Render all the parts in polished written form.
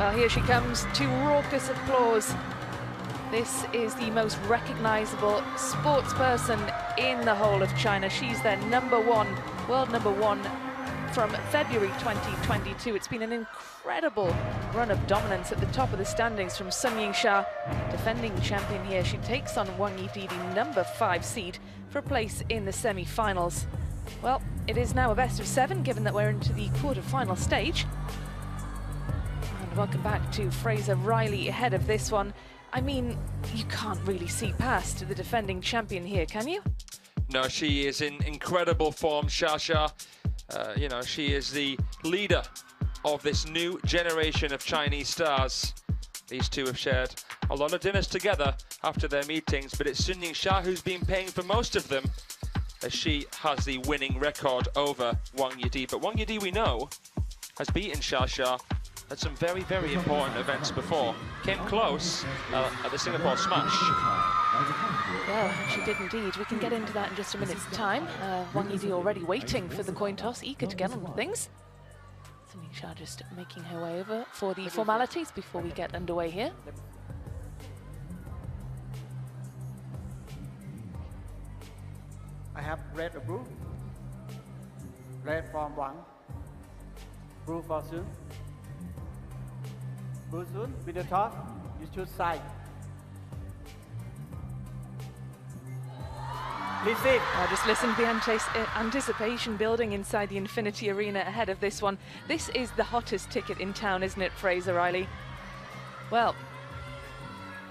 Well, here she comes to raucous applause. This is the most recognizable sports person in the whole of China. She's their #1, world #1 from February 2022. It's been an incredible run of dominance at the top of the standings from Yingsha, defending champion here. She takes on Wang Yidi, the #5 seed, for a place in the semi-finals. Well, it is now a best of 7, given that we're into the quarter-final stage. And welcome back to Fraser Riley ahead of this one. I mean, you can't really see past the defending champion here, can you? No, she is in incredible form, Xia. You know, she is the leader of this new generation of Chinese stars. These two have shared a lot of dinners together after their meetings, but it's Yingsha who's been paying for most of them, as she has the winning record over Wang Yidi. But Wang Yidi, we know, has beaten Xia at some very, very important events before. Came close at the Singapore Smash. Well, she did indeed. We can get into that in just a minute's time. Wang Yidi already waiting for the coin toss, eager to get on with things. Yingsha just making her way over for the formalities before we get underway here. I have red or blue. Red from Wang. Blue for Sun. Blue Sun, with the toss, you choose side. Receive. Just listen to the anticipation building inside the Infinity Arena ahead of this one. This is the hottest ticket in town, isn't it, Fraser Riley? Well,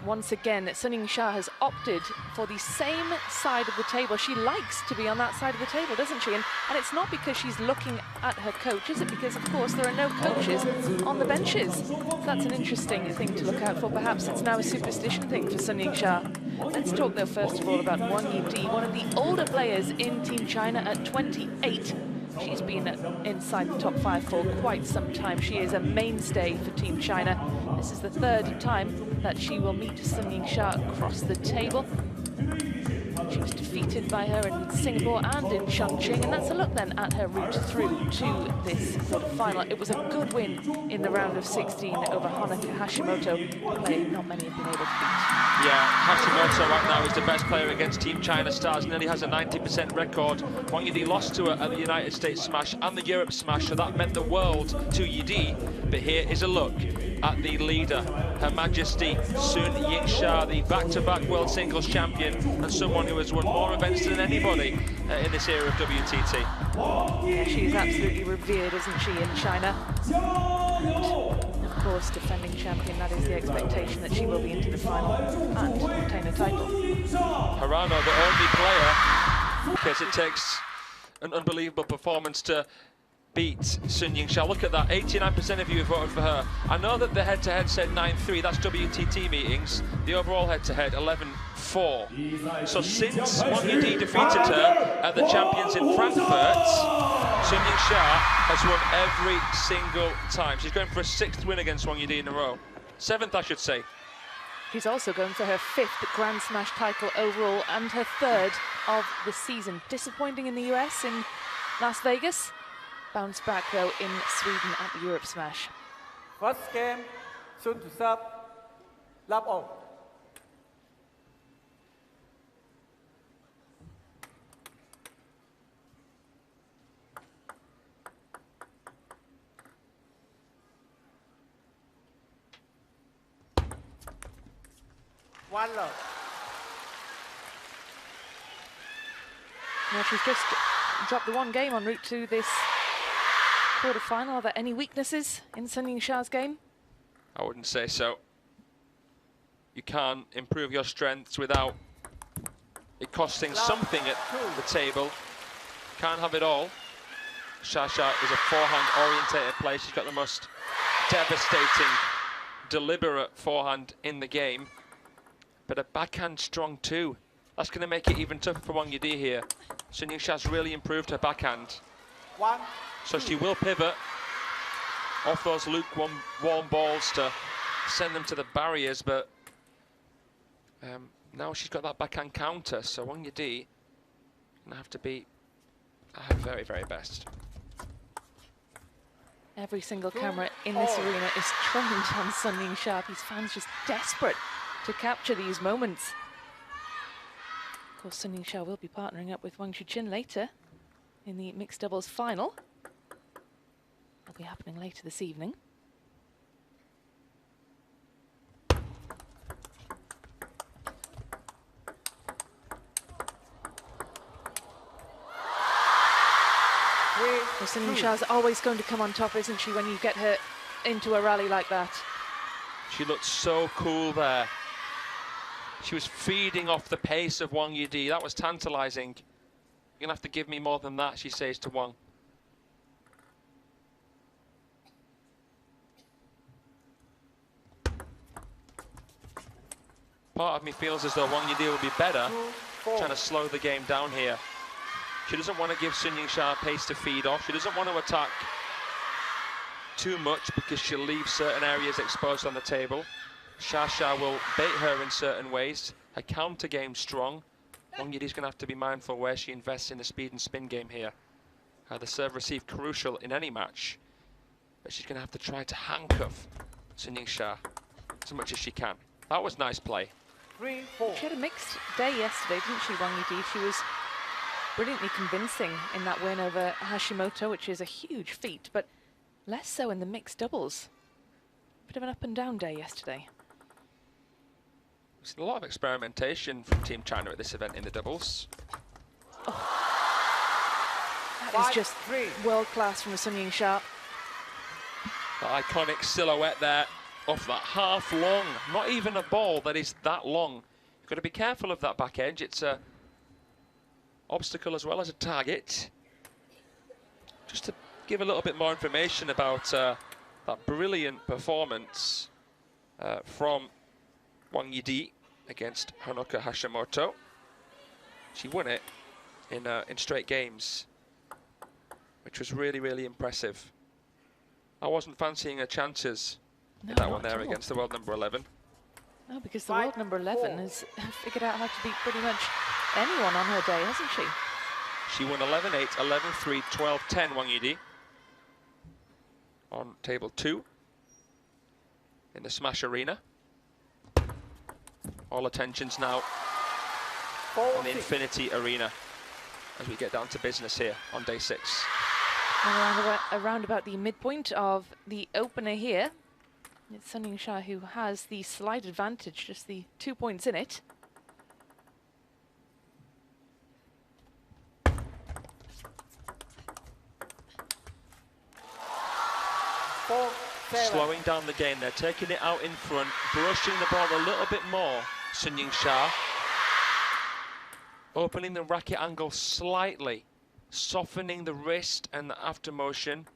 once again, Yingsha has opted for the same side of the table. She likes to be on that side of the table, doesn't she? And it's not because she's looking at her coach, is it? Because, of course, there are no coaches on the benches. That's an interesting thing to look out for. Perhaps it's now a superstition thing for Yingsha. Let's talk, though, first of all, about Wang Yidi, one of the older players in Team China at 28. She's been inside the top 5 for quite some time. She is a mainstay for Team China. This is the 3rd time that she will meet Yingsha across the table. She was defeated by her in Singapore and in Chongqing, and that's a look then at her route through to this quarter-final. It was a good win in the round of 16 over Honoka Hashimoto, a player not many have been able to beat. Yeah, Hashimoto right now is the best player against Team China stars, nearly has a 90% record. Wang Yidi lost to her at the United States Smash and the Europe Smash, so that meant the world to Yidi. But here is a look at the leader, Her Majesty Sun Yingsha, the back-to-back World Singles Champion, and someone who has won more events than anybody in this era of WTT. Yeah, she is absolutely revered, isn't she, in China? And of course, defending champion, that is the expectation that she will be into the final and obtain a title. Harano, the only player, because it takes an unbelievable performance to beat Yingsha. Look at that, 89% of you voted for her. I know that the head-to-head said 9-3, that's WTT meetings. The overall head-to-head, 11-4. So since Wang Yidi defeated her at the Champions in Frankfurt, Yingsha has won every single time. She's going for a 6th win against Wang Yidi in a row. 7th, I should say. She's also going for her 5th Grand Smash title overall and her 3rd of the season. Disappointing in the US, in Las Vegas. Bounce back, though, in Sweden at the Europe Smash. First game, Sun to serve. Love all. One love. Well, she's just dropped the one game en route to this quarter-final. Are there any weaknesses in Yingsha's game? I wouldn't say so. You can't improve your strengths without it costing something at the table. Can't have it all. Xia is a forehand-orientated player. She's got the most devastating, deliberate forehand in the game. But a backhand strong too. That's going to make it even tougher for Wang Yidi here. Yingsha's really improved her backhand. So she will pivot off those lukewarm balls to send them to the barriers, but now she's got that backhand counter, so Wang Yidi gonna have to be at her very, very best. Every single camera in this arena is trained on Sun Yingsha. These fans just desperate to capture these moments. Of course, Sun Yingsha will be partnering up with Wang Chuqin later in the mixed doubles final. That'll be happening later this evening. Well, Sun Yingsha's always going to come on top, isn't she, when you get her into a rally like that? She looked so cool there. She was feeding off the pace of Wang Yidi. That was tantalizing. You're going to have to give me more than that, she says to Wang. Part of me feels as though Wang Yidi will be better trying to slow the game down here. She doesn't want to give Sun Yingsha pace to feed off. She doesn't want to attack too much because she'll leave certain areas exposed on the table. Xia will bait her in certain ways. Her counter game's strong. Wang Yidi's going to have to be mindful where she invests in the speed and spin game here. The serve-receive crucial in any match. But she's going to have to try to handcuff Sun Yingsha as much as she can. That was nice play. 3-4. She had a mixed day yesterday, didn't she, Wang Yidi? She was brilliantly convincing in that win over Hashimoto, which is a huge feat, but less so in the mixed doubles. Bit of an up and down day yesterday. There's a lot of experimentation from Team China at this event in the doubles. Oh. That is just world class from Sun Yingsha. The iconic silhouette there off that half long, not even a ball that is that long. You've got to be careful of that back edge. It's a obstacle as well as a target. Just to give a little bit more information about that brilliant performance from Wang Yidi against Honoka Hashimoto. She won it in straight games, which was really, really impressive. I wasn't fancying her chances in that one there against the world number 11. No, because the world number 11 has figured out how to beat pretty much anyone on her day, hasn't she? She won 11-8, 11-3, 12-10, Wang Yidi. On table 2 in the Smash Arena. All attention's now on the Infinity Arena as we get down to business here on day 6. And around about the midpoint of the opener here, it's Sun Yingsha who has the slight advantage, just the 2 points in it. Slowing down the game, they're taking it out in front, brushing the ball a little bit more, Sun Yingsha. Opening the racket angle slightly, softening the wrist and the after motion.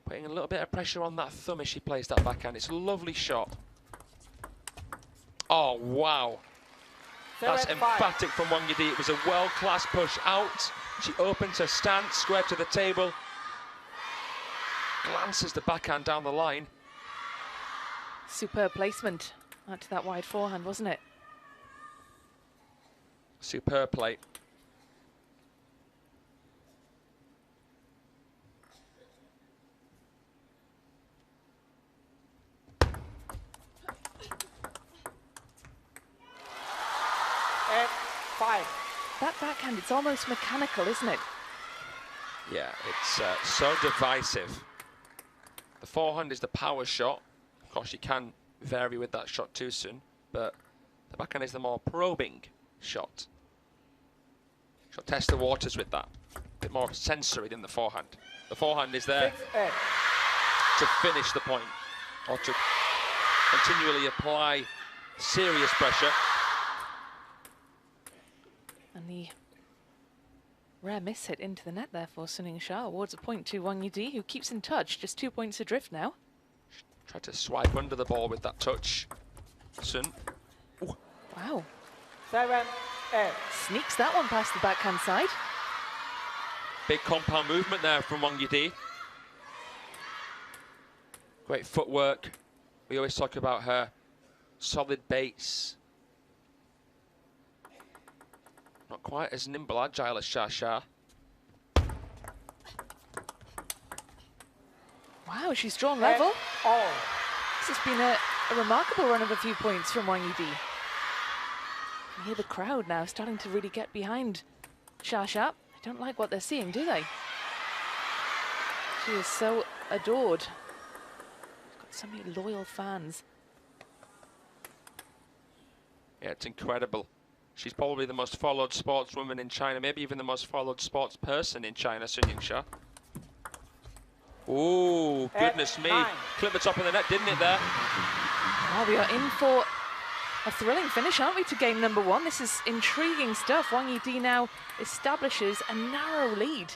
Putting a little bit of pressure on that thumb as she plays that backhand. It's a lovely shot. Oh, wow. That's emphatic from Wang Yidi. It was a world-class push out. She opens her stance, square to the table. Glances the backhand down the line. Superb placement out to that wide forehand, wasn't it? Superb play. That backhand, it's almost mechanical, isn't it? Yeah, it's so divisive. The forehand is the power shot. Of course, you can vary with that shot too soon, but the backhand is the more probing shot. She'll test the waters with that. A bit more sensory than the forehand. The forehand is there to finish the point, or to continually apply serious pressure. And the rare miss hit into the net there for Sun Yingsha awards a point to Wang Yidi, who keeps in touch, just 2 points adrift now. Tried to swipe under the ball with that touch. Sun. Ooh. Wow. 7-8. Sneaks that one past the backhand side. Big compound movement there from Wang Yidi. Great footwork. We always talk about her solid base. Not quite as nimble, agile as Xia. Wow, she's drawn level. All. This has been a remarkable run of a few points from Wang Yidi. You hear the crowd now starting to really get behind Xia Xia. They don't like what they're seeing, do they? She is so adored. She's got so many loyal fans. Yeah, it's incredible. She's probably the most followed sportswoman in China, maybe even the most followed sports person in China, Sun Yingsha. Oh, goodness me. Clipped the top of the net, didn't it there? Well, we are in for a thrilling finish, aren't we, to game number 1? This is intriguing stuff. Wang Yidi now establishes a narrow lead.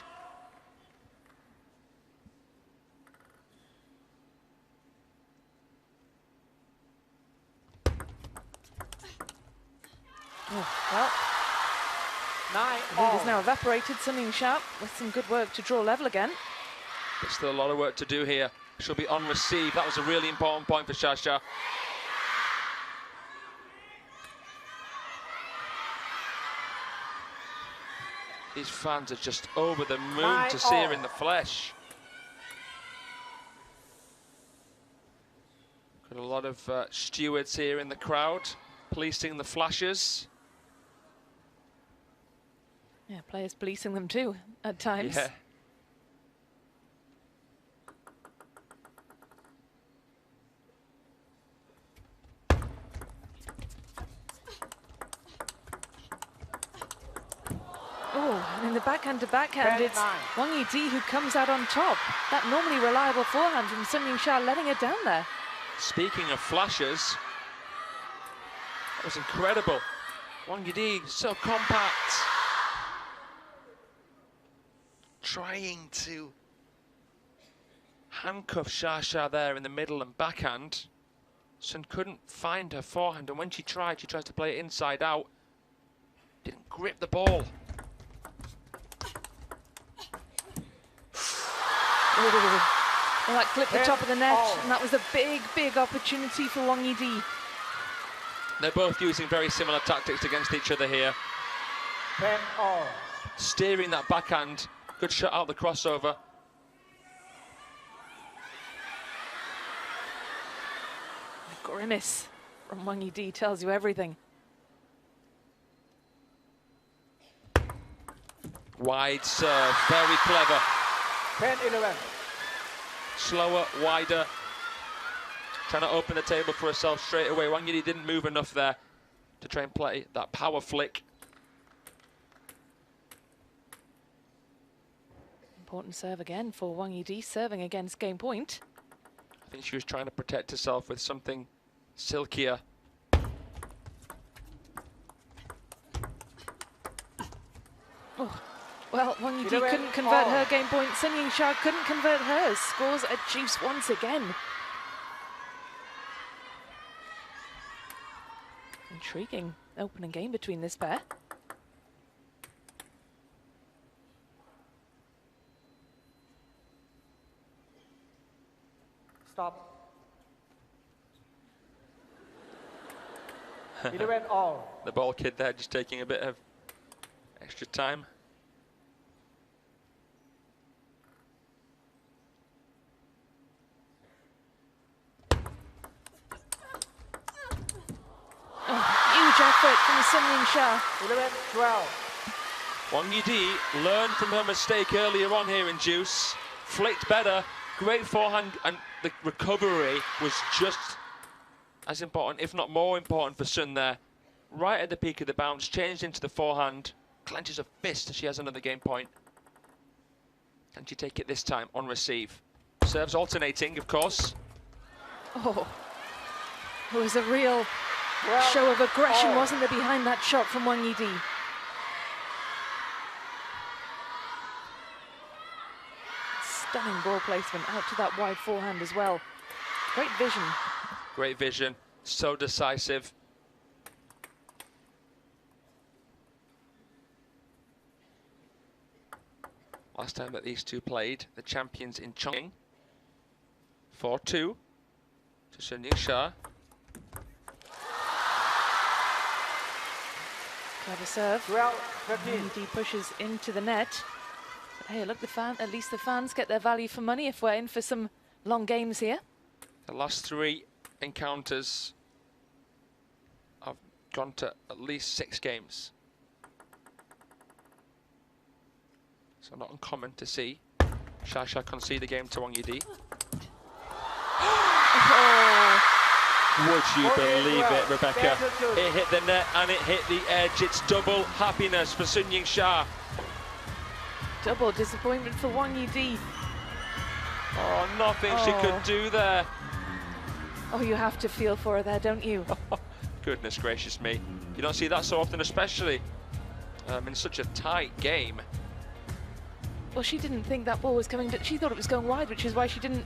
Oh, well, the lead is now evaporated. Sun Yingsha with some good work to draw level again. There's still a lot of work to do here. She'll be on receive. That was a really important point for Xia Xia. These fans are just over the moon to see her in the flesh. Got a lot of stewards here in the crowd, policing the flashes. Yeah, players policing them too, at times. Yeah. Oh, and in the backhand to backhand, it's Wang Yidi who comes out on top. That normally reliable forehand from Sun Yingsha letting her down there. Speaking of flashes, that was incredible. Wang Yidi, so compact. Trying to handcuff Xia Xia there in the middle and backhand. Sun couldn't find her forehand, and when she tries to play it inside out. Didn't grip the ball. Well, that clipped the top of the net, and that was a big, big opportunity for Wang Yidi. They're both using very similar tactics against each other here. 10-all. Steering that backhand. Good shot out the crossover. The grimace from Wang Yidi tells you everything. Wide serve, very clever. 10-11. Slower, wider. Trying to open the table for herself straight away. Wang Yidi didn't move enough there to try and play that power flick. Important serve again for Wang Yidi, serving against game point. I think she was trying to protect herself with something silkier. Oh. Well, Wang Yidi couldn't convert her game point. Sun Yingsha couldn't convert hers. Scores a juice once again. Intriguing opening game between this pair. Stop. 11-all. The ball kid there just taking a bit of extra time. Effort from Sun Yingsha. 11-12. Wang Yidi learned from her mistake earlier on here in juice. Flicked better. Great forehand, and the recovery was just as important, if not more important, for Sun there. Right at the peak of the bounce, changed into the forehand. Clenches a fist as she has another game point. Can she take it this time on receive? Serves alternating, of course. Oh, it was a real show of aggression, wasn't there, behind that shot from Wang Yidi? Stunning ball placement out to that wide forehand as well. Great vision. Great vision, so decisive. Last time that these two played, the champions in Chongqing. 4-2 to Sun Yingsha. Clever serve. 12-13. Yidi pushes into the net. But hey, look, at least the fans get their value for money if we're in for some long games here. The last 3 encounters have gone to at least 6 games. So not uncommon to see Shasha concede a game to Wang Yidi. Oh. Would you believe it, Rebecca? It hit the net and it hit the edge. It's double happiness for Sun Yingsha. Double disappointment for Wang Yidi. Oh, nothing she could do there. Oh, you have to feel for her there, don't you? Goodness gracious me. You don't see that so often, especially in such a tight game. Well, she didn't think that ball was coming. She thought it was going wide, which is why she didn't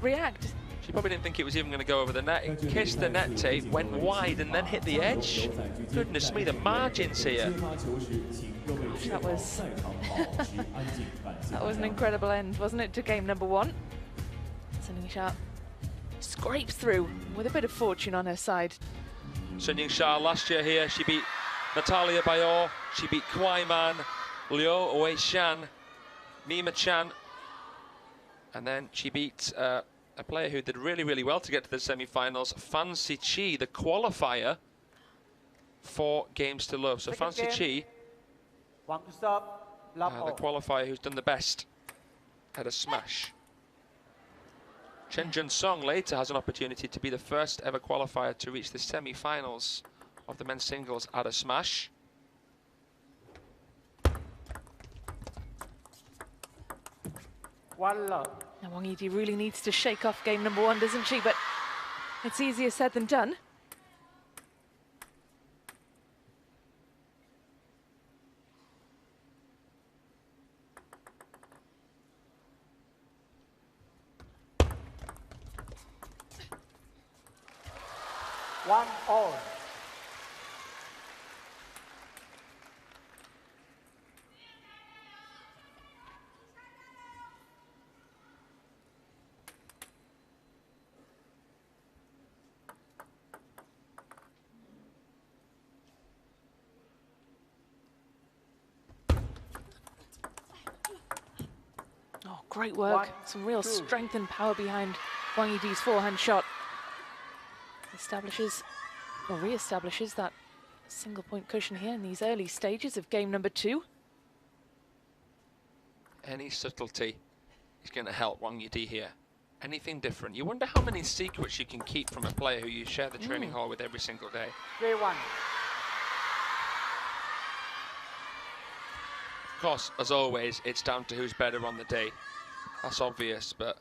react. She probably didn't think it was even going to go over the net. It kissed the net tape, went wide, and then hit the edge. Goodness me, the margins here. Gosh, that was that was an incredible end, wasn't it, to game number 1? Sun Yingsha scrapes through with a bit of fortune on her side. Sun Yingsha last year here, she beat Natalia Bayor, she beat Kwai Man, Liu Wei-shan, Mima Chan, and then she beat a player who did really, really well to get to the semi-finals, Fan Siqi, the qualifier, 4 games to love. So Fan Siqi, the qualifier who's done the best at a smash. Chen Jun-sung later has an opportunity to be the first ever qualifier to reach the semi-finals of the men's singles at a smash. Now Wang Yidi really needs to shake off game number 1, doesn't she? But it's easier said than done. One all. Oh, great work. Some real strength and power behind Wang Yidi's forehand shot. Establishes, or re-establishes that single point cushion here in these early stages of game number 2. Any subtlety is going to help Wang Yidi here. Anything different. You wonder how many secrets you can keep from a player who you share the training hall with every single day. 3-1. Of course, as always, it's down to who's better on the day. That's obvious, but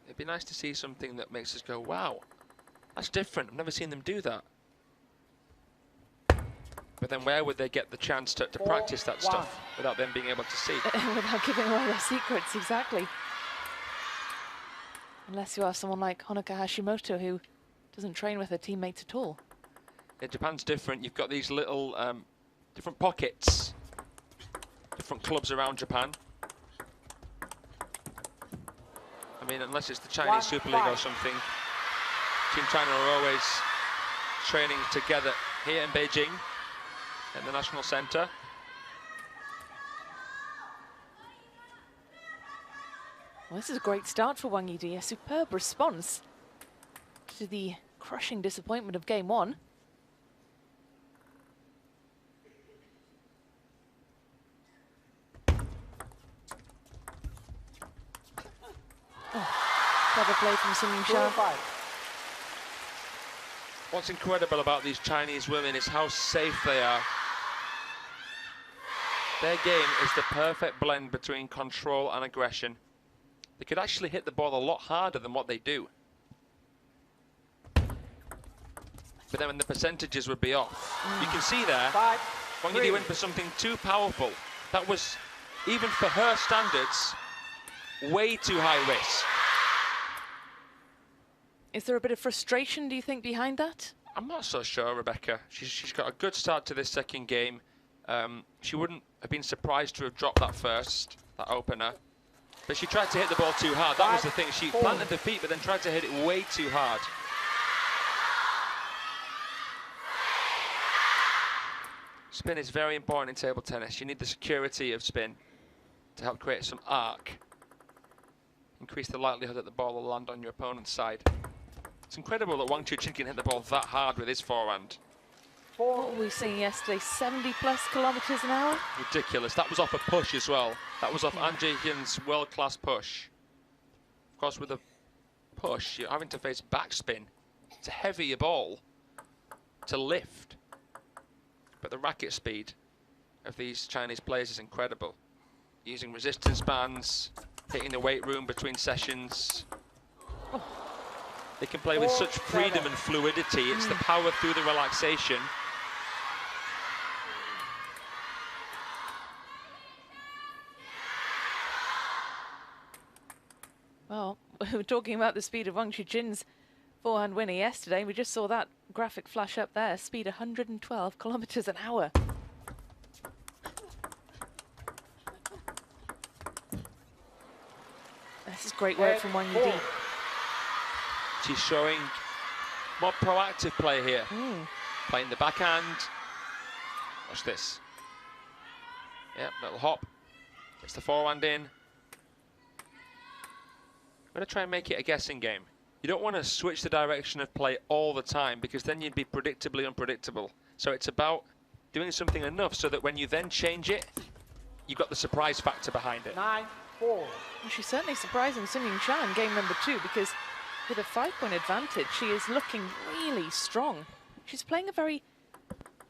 it'd be nice to see something that makes us go, wow, that's different. I've never seen them do that. But then where would they get the chance to practice that stuff without them being able to see? Without giving away their secrets, exactly. Unless you are someone like Honoka Hashimoto, who doesn't train with her teammates at all. Yeah, Japan's different. You've got these little different pockets, different clubs around Japan. I mean, unless it's the Chinese Super League or something, Team China are always training together here in Beijing at the National Center. Well, this is a great start for Wang Yidi, a superb response to the crushing disappointment of game 1. Clever play from Sun Yingsha. What's incredible about these Chinese women is how safe they are. Their game is the perfect blend between control and aggression. They could actually hit the ball a lot harder than what they do. But then the percentages would be off. You can see there, Wang Yidi went for something too powerful. That was, even for her standards, way too high risk. Is there a bit of frustration, do you think, behind that? I'm not so sure, Rebecca. She's got a good start to this second game. She wouldn't have been surprised to have dropped that first, that opener. But she tried to hit the ball too hard. That was the thing. She planted the feet, but then tried to hit it way too hard. Spin is very important in table tennis. You need the security of spin to help create some arc. increase the likelihood that the ball will land on your opponent's side. It's incredible that Wang Yidi can hit the ball that hard with his forehand. What were we seeing yesterday? 70+ kilometers an hour? Ridiculous. That was off a push as well. That was off An Jae-hyun's world-class push. Of course, with a push, you're having to face backspin. It's a heavier ball to lift. But the racket speed of these Chinese players is incredible. Using resistance bands, hitting the weight room between sessions. Oh. They can play with such freedom and fluidity. It's the power through the relaxation. Well, we were talking about the speed of Wang Yidin's forehand winner yesterday. We just saw that graphic flash up there. Speed 112 kilometers an hour. This is great work from Wang Yidi. She's showing more proactive play here. Playing the backhand. Watch this. Yep, little hop. Gets the forehand in. I'm going to try and make it a guessing game. You don't want to switch the direction of play all the time because then you'd be predictably unpredictable. So it's about doing something enough so that when you then change it, you've got the surprise factor behind it. 9-4. Well, she's certainly surprising Sun Yingsha in game number 2 because with a 5-point advantage, she is looking really strong. She's playing a very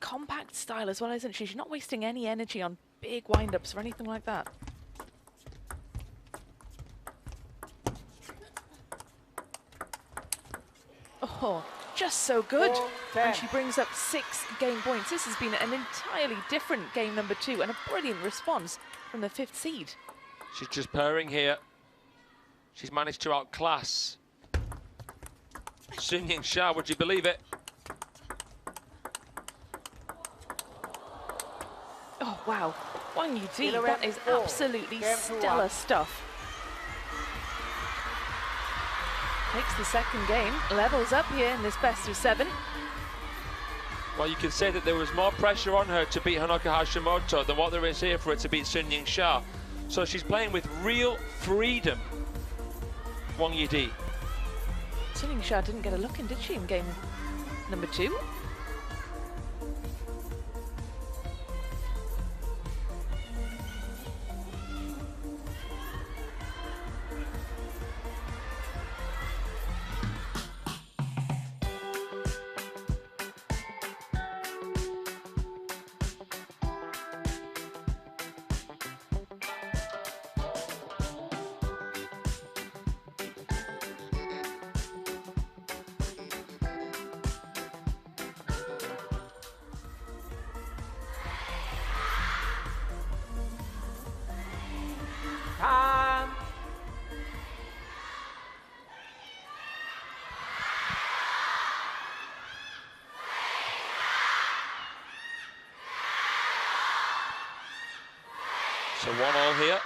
compact style as well, isn't she? She's not wasting any energy on big wind-ups or anything like that. Oh, just so good. And she brings up 6 game points. This has been an entirely different game number 2 and a brilliant response from the 5th seed. She's just purring here. She's managed to outclass Sun Yingsha, would you believe it? Oh, wow. Wang Yidi, that is absolutely stellar stuff. Takes the second game, levels up here in this best of 7. Well, you can say that there was more pressure on her to beat Honoka Hashimoto than what there is here for her to beat Sun Yingsha. So she's playing with real freedom, Wang Yidi. Sun Yingsha didn't get a look in, did she, in game number 2? Time. So 1-1 here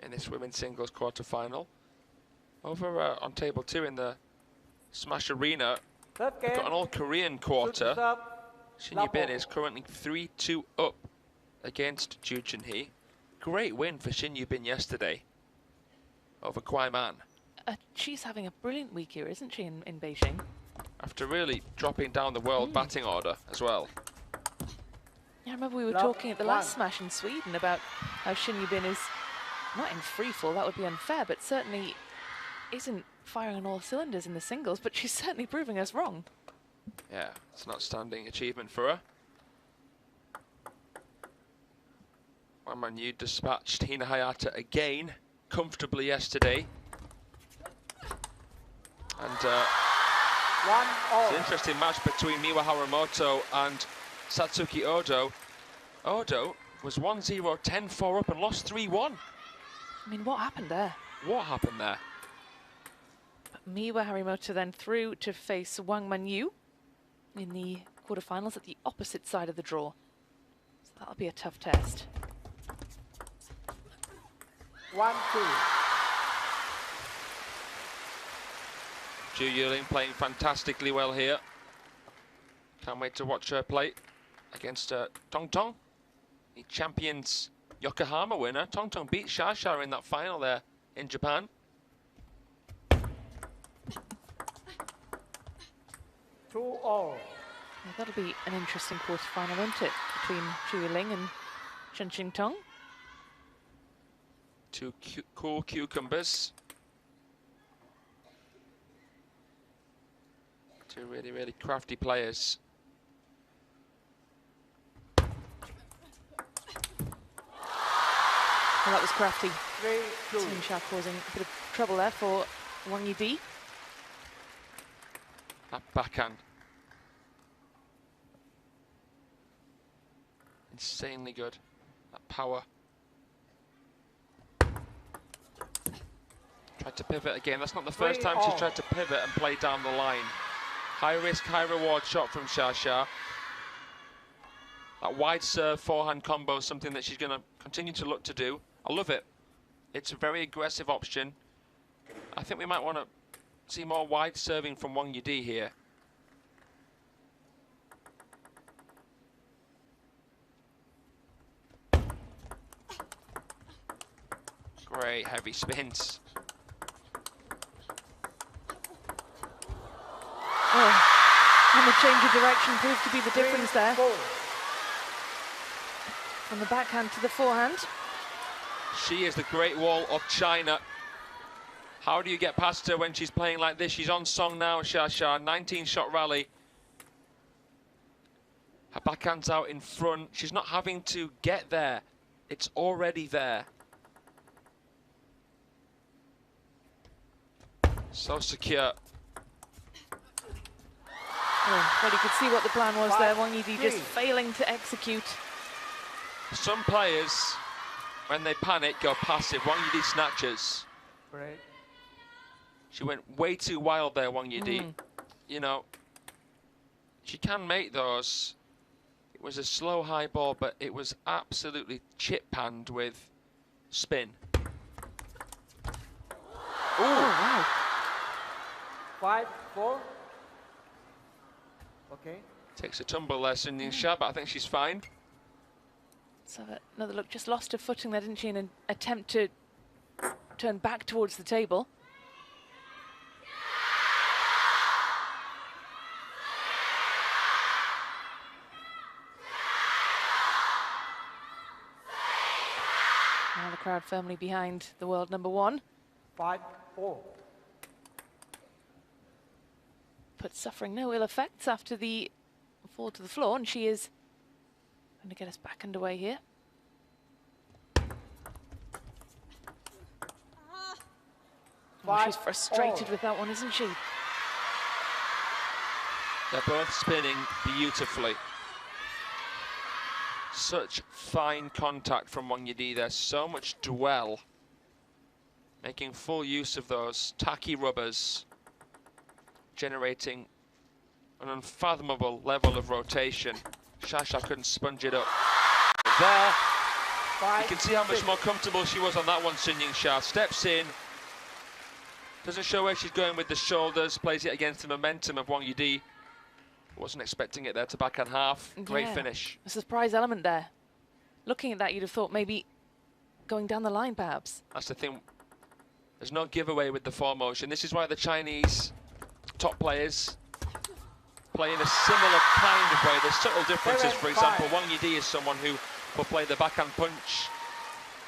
in this women's singles quarter-final. Over on table 2 in the Smash Arena, Third we've game. got an all-Korean quarter. Shin Yibin is currently 3-2 up against Ju Junhee. Great win for Shin Yibin yesterday over Kwai Man. She's having a brilliant week here, isn't she, in Beijing? After really dropping down the world batting order as well. Yeah, I remember we were talking at the last Smash in Sweden about how Shin Yibin is not in free fall, that would be unfair, but certainly isn't firing on all cylinders in the singles, but she's certainly proving us wrong. Yeah, it's an outstanding achievement for her. Wang Manyu dispatched Hina Hayata again comfortably yesterday. And it's an interesting match between Miwa Haramoto and Satsuki Odo. Odo was 1-0, 10-4 up and lost 3-1. I mean, what happened there? What happened there? Miwa Harimoto then through to face Wang Manyu in the quarterfinals at the opposite side of the draw. So that'll be a tough test. 1-2. Ju Yuling playing fantastically well here. Can't wait to watch her play against Tong Tong, the champions Yokohama winner. Tong Tong beat Sha Sha in that final there in Japan. Two all. Well, that'll be an interesting quarterfinal, won't it? Between Zhu Ling and Shen Qingtong. Two cool cucumbers. Two really, really crafty players. Well, that was crafty. 3-2. Yingsha causing a bit of trouble there for Wang Yidi. That backhand. Insanely good. That power. Tried to pivot again. That's not the first time she's tried to pivot and play down the line. High risk, high reward shot from Xia. That wide serve forehand combo is something that she's going to continue to look to do. I love it. It's a very aggressive option. I think we might want to see more wide serving from Wang Yidi here. Great heavy spins. Oh, and the change of direction proved to be the difference there. From the backhand to the forehand. She is the Great Wall of China. How do you get past her when she's playing like this? She's on song now, Xia. 19-shot rally. Her backhand's out in front. She's not having to get there. It's already there. So secure. Oh, well, you could see what the plan was there. Wang Yidi just failing to execute. Some players, when they panic, go passive. Wang Yidi snatches. Great. She went way too wild there, Wang Yidi. You know, she can make those. It was a slow high ball, but it was absolutely chip-panned with spin. Oh, wow. 5-4. Okay. Takes a tumble there, Yingsha, but I think she's fine. Let's have another look. Just lost her footing there, didn't she, in an attempt to turn back towards the table. Now the crowd firmly behind the world number one. 5-4. But suffering no ill effects after the fall to the floor, and she is going to get us back underway here. Oh, she's frustrated with that one, isn't she? They're both spinning beautifully. Such fine contact from Wang Yidi there, so much dwell. Making full use of those tacky rubbers, generating an unfathomable level of rotation. Xia couldn't sponge it up. There, you can see how much more comfortable she was on that one, Yingsha. Steps in, doesn't show where she's going with the shoulders, plays it against the momentum of Wang Yidi. Wasn't expecting it there to backhand half. Great finish. A surprise element there. Looking at that, you'd have thought maybe going down the line, perhaps. That's the thing. There's no giveaway with the foremotion. This is why the Chinese top players play in a similar kind of way. There's subtle differences. For example, Wang Yidi is someone who will play the backhand punch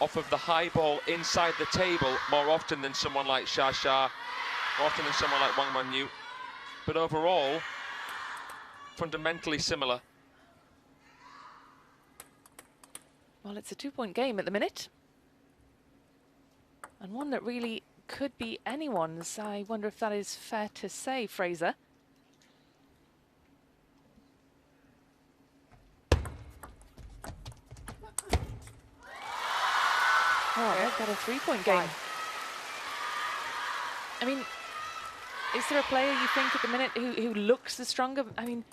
off of the high ball inside the table more often than someone like Xia, more often than someone like Wang Manyu. But overall, fundamentally similar. Well, it's a two-point game at the minute. And one that really could be anyone's. I wonder if that is fair to say, Fraser. Oh, they've got a three-point game. I mean, is there a player you think at the minute who looks the stronger? I mean,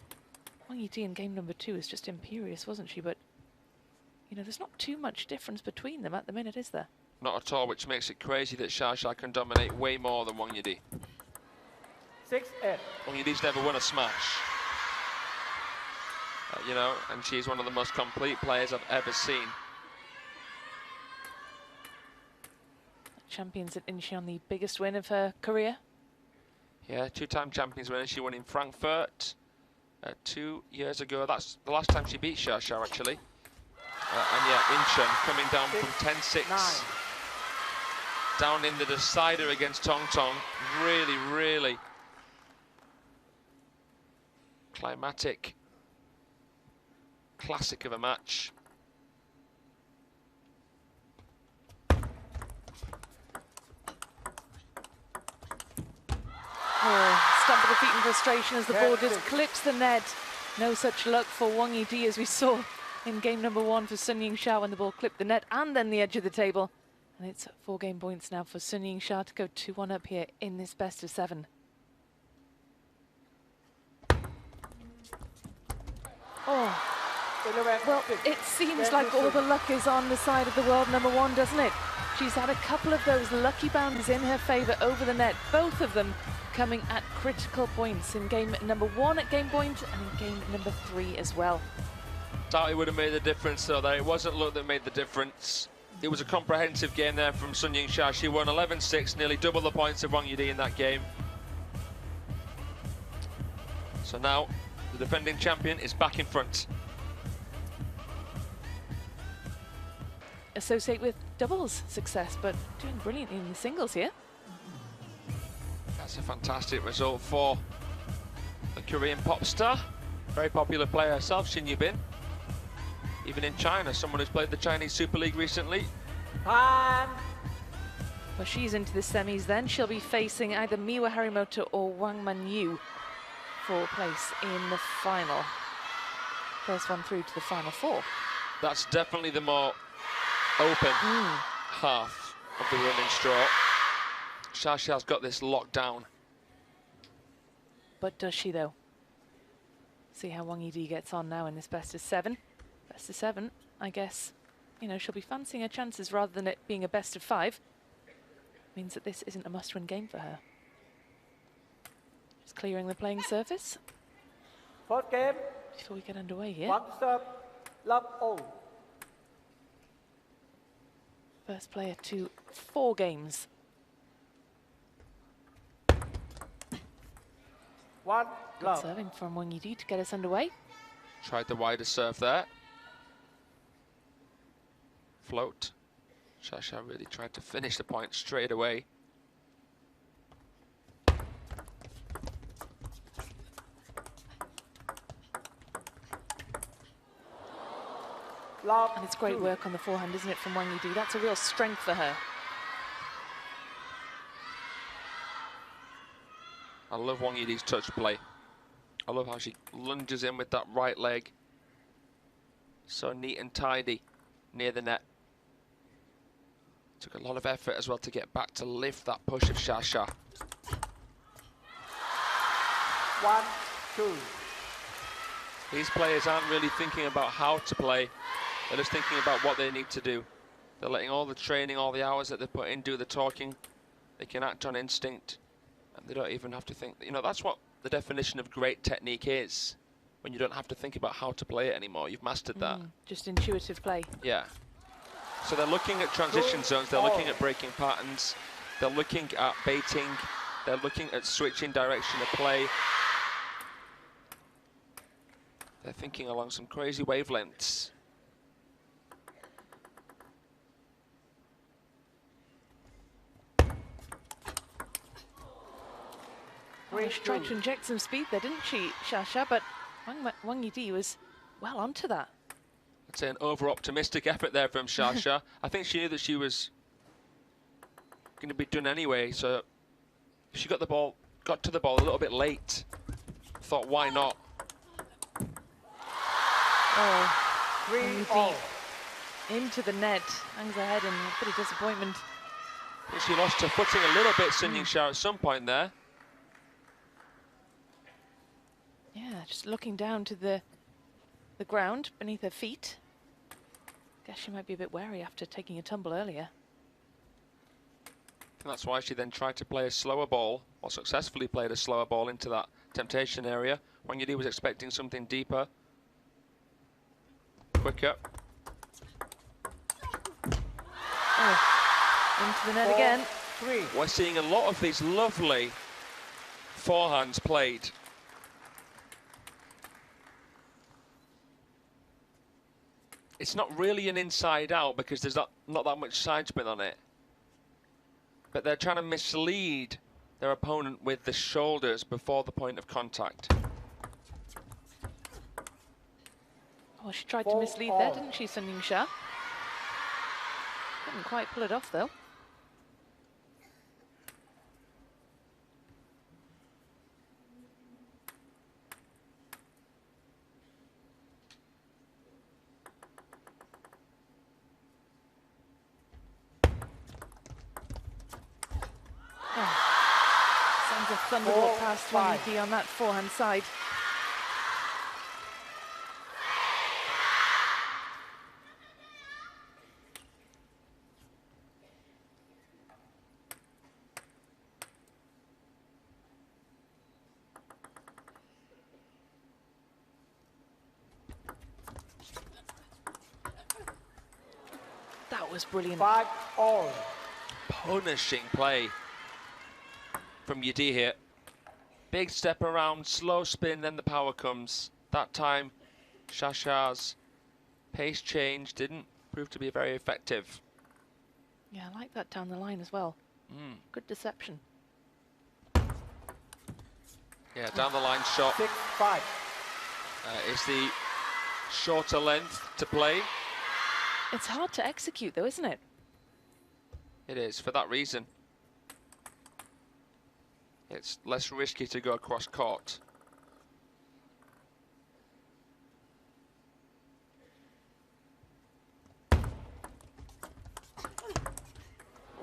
Wang Yidi in game number 2 is just imperious, wasn't she? But, you know, there's not too much difference between them at the minute, is there? Not at all, which makes it crazy that Xia can dominate way more than Wang Yidi. 6-8. Wang Yidi's never won a smash. You know, and she's one of the most complete players I've ever seen. champions at Yingsha on the biggest win of her career. Yeah, two-time champions winner. She won in Frankfurt 2 years ago. That's the last time she beat Xia Xia, actually. And yeah, Yingsha coming down from 10-6. Down in the decider against Tong Tong. Really, really climatic, classic of a match. Oh, stamp of defeat and frustration as the ball just clips the net. No such luck for Wang Yidi as we saw in game number 1 for Sun Yingsha when the ball clipped the net and then the edge of the table. And it's 4 game points now for Sun Yingsha to go 2-1 up here in this best of 7. Oh, well, it seems like all the luck is on the side of the world number 1, doesn't it? She's had a couple of those lucky boundaries in her favour over the net, both of them coming at critical points in game number 1 at game point and in game number 3 as well. Doubt it would have made the difference, though. That it wasn't luck that made the difference. It was a comprehensive game there from Sun Yingsha. She won 11-6, nearly double the points of Wang Yidi in that game. So now the defending champion is back in front. Associate with doubles success, but doing brilliantly in the singles here. That's a fantastic result for the Korean pop star. Very popular player herself, Shin Yubin. Even in China, someone who's played the Chinese Super League recently. Well, she's into the semis then. She'll be facing either Miwa Harimoto or Wang Manyu for place in the final. First one through to the final 4. That's definitely the more open half of the running straw. Xia Xia's got this locked down. But does she, though? See how Wang Yidi gets on now in this best of 7. Best of 7, I guess, you know, she'll be fancying her chances rather than it being a best of 5. Means that this isn't a must-win game for her. Just clearing the playing surface. First game. Before we get underway here. 1 serve, love all. First player to 4 games. 1 Good love. serving from Wang Yidi to get us underway. Tried the wider serve there. Float. Xia Xia really tried to finish the point straight away. Love. And it's great work on the forehand, isn't it, from Wang Yidi? That's a real strength for her. I love Wang Yidi's touch play. I love how she lunges in with that right leg. So neat and tidy near the net. Took a lot of effort as well to get back to lift that push of Xia Xia. 1, 2. These players aren't really thinking about how to play. They're just thinking about what they need to do. They're letting all the training, all the hours that they put in do the talking. They can act on instinct. And they don't even have to think. You know, that's what the definition of great technique is. When you don't have to think about how to play it anymore. You've mastered that. Just intuitive play. Yeah. So they're looking at transition zones. They're looking at breaking patterns. They're looking at baiting. They're looking at switching direction of play. They're thinking along some crazy wavelengths. She tried to inject some speed there, didn't she, Xia Xia? But Wang Yidi was well onto that. I'd say an over-optimistic effort there from Xia Xia. I think she knew that she was going to be done anyway, so she got to the ball a little bit late. Thought, why not? Oh, 3-all. into the net, hangs her head in a bit of disappointment. I think she lost her footing a little bit, Sun Yingsha, at some point there. Yeah, just looking down to the ground beneath her feet. Guess she might be a bit wary after taking a tumble earlier. And that's why she then tried to play a slower ball, or successfully played a slower ball into that temptation area. Wang Yidi was expecting something deeper, quicker. Oh, Into the net again. 3. We're seeing a lot of these lovely forehands played. It's not really an inside out because there's not that much side spin on it. But they're trying to mislead their opponent with the shoulders before the point of contact. Oh, she tried to mislead there, didn't she, Yingsha? Couldn't quite pull it off, though. Sends a thunderbolt past Wang Yidi on that forehand side. That was brilliant. 5-all. Punishing play from Yidi here. Big step around, slow spin, then the power comes. That time, Shasha's pace change didn't prove to be very effective. Yeah, I like that down the line as well. Good deception. Yeah, down the line shot 6-5. is the shorter length to play. It's hard to execute, though, isn't it? It is, for that reason. It's less risky to go across court.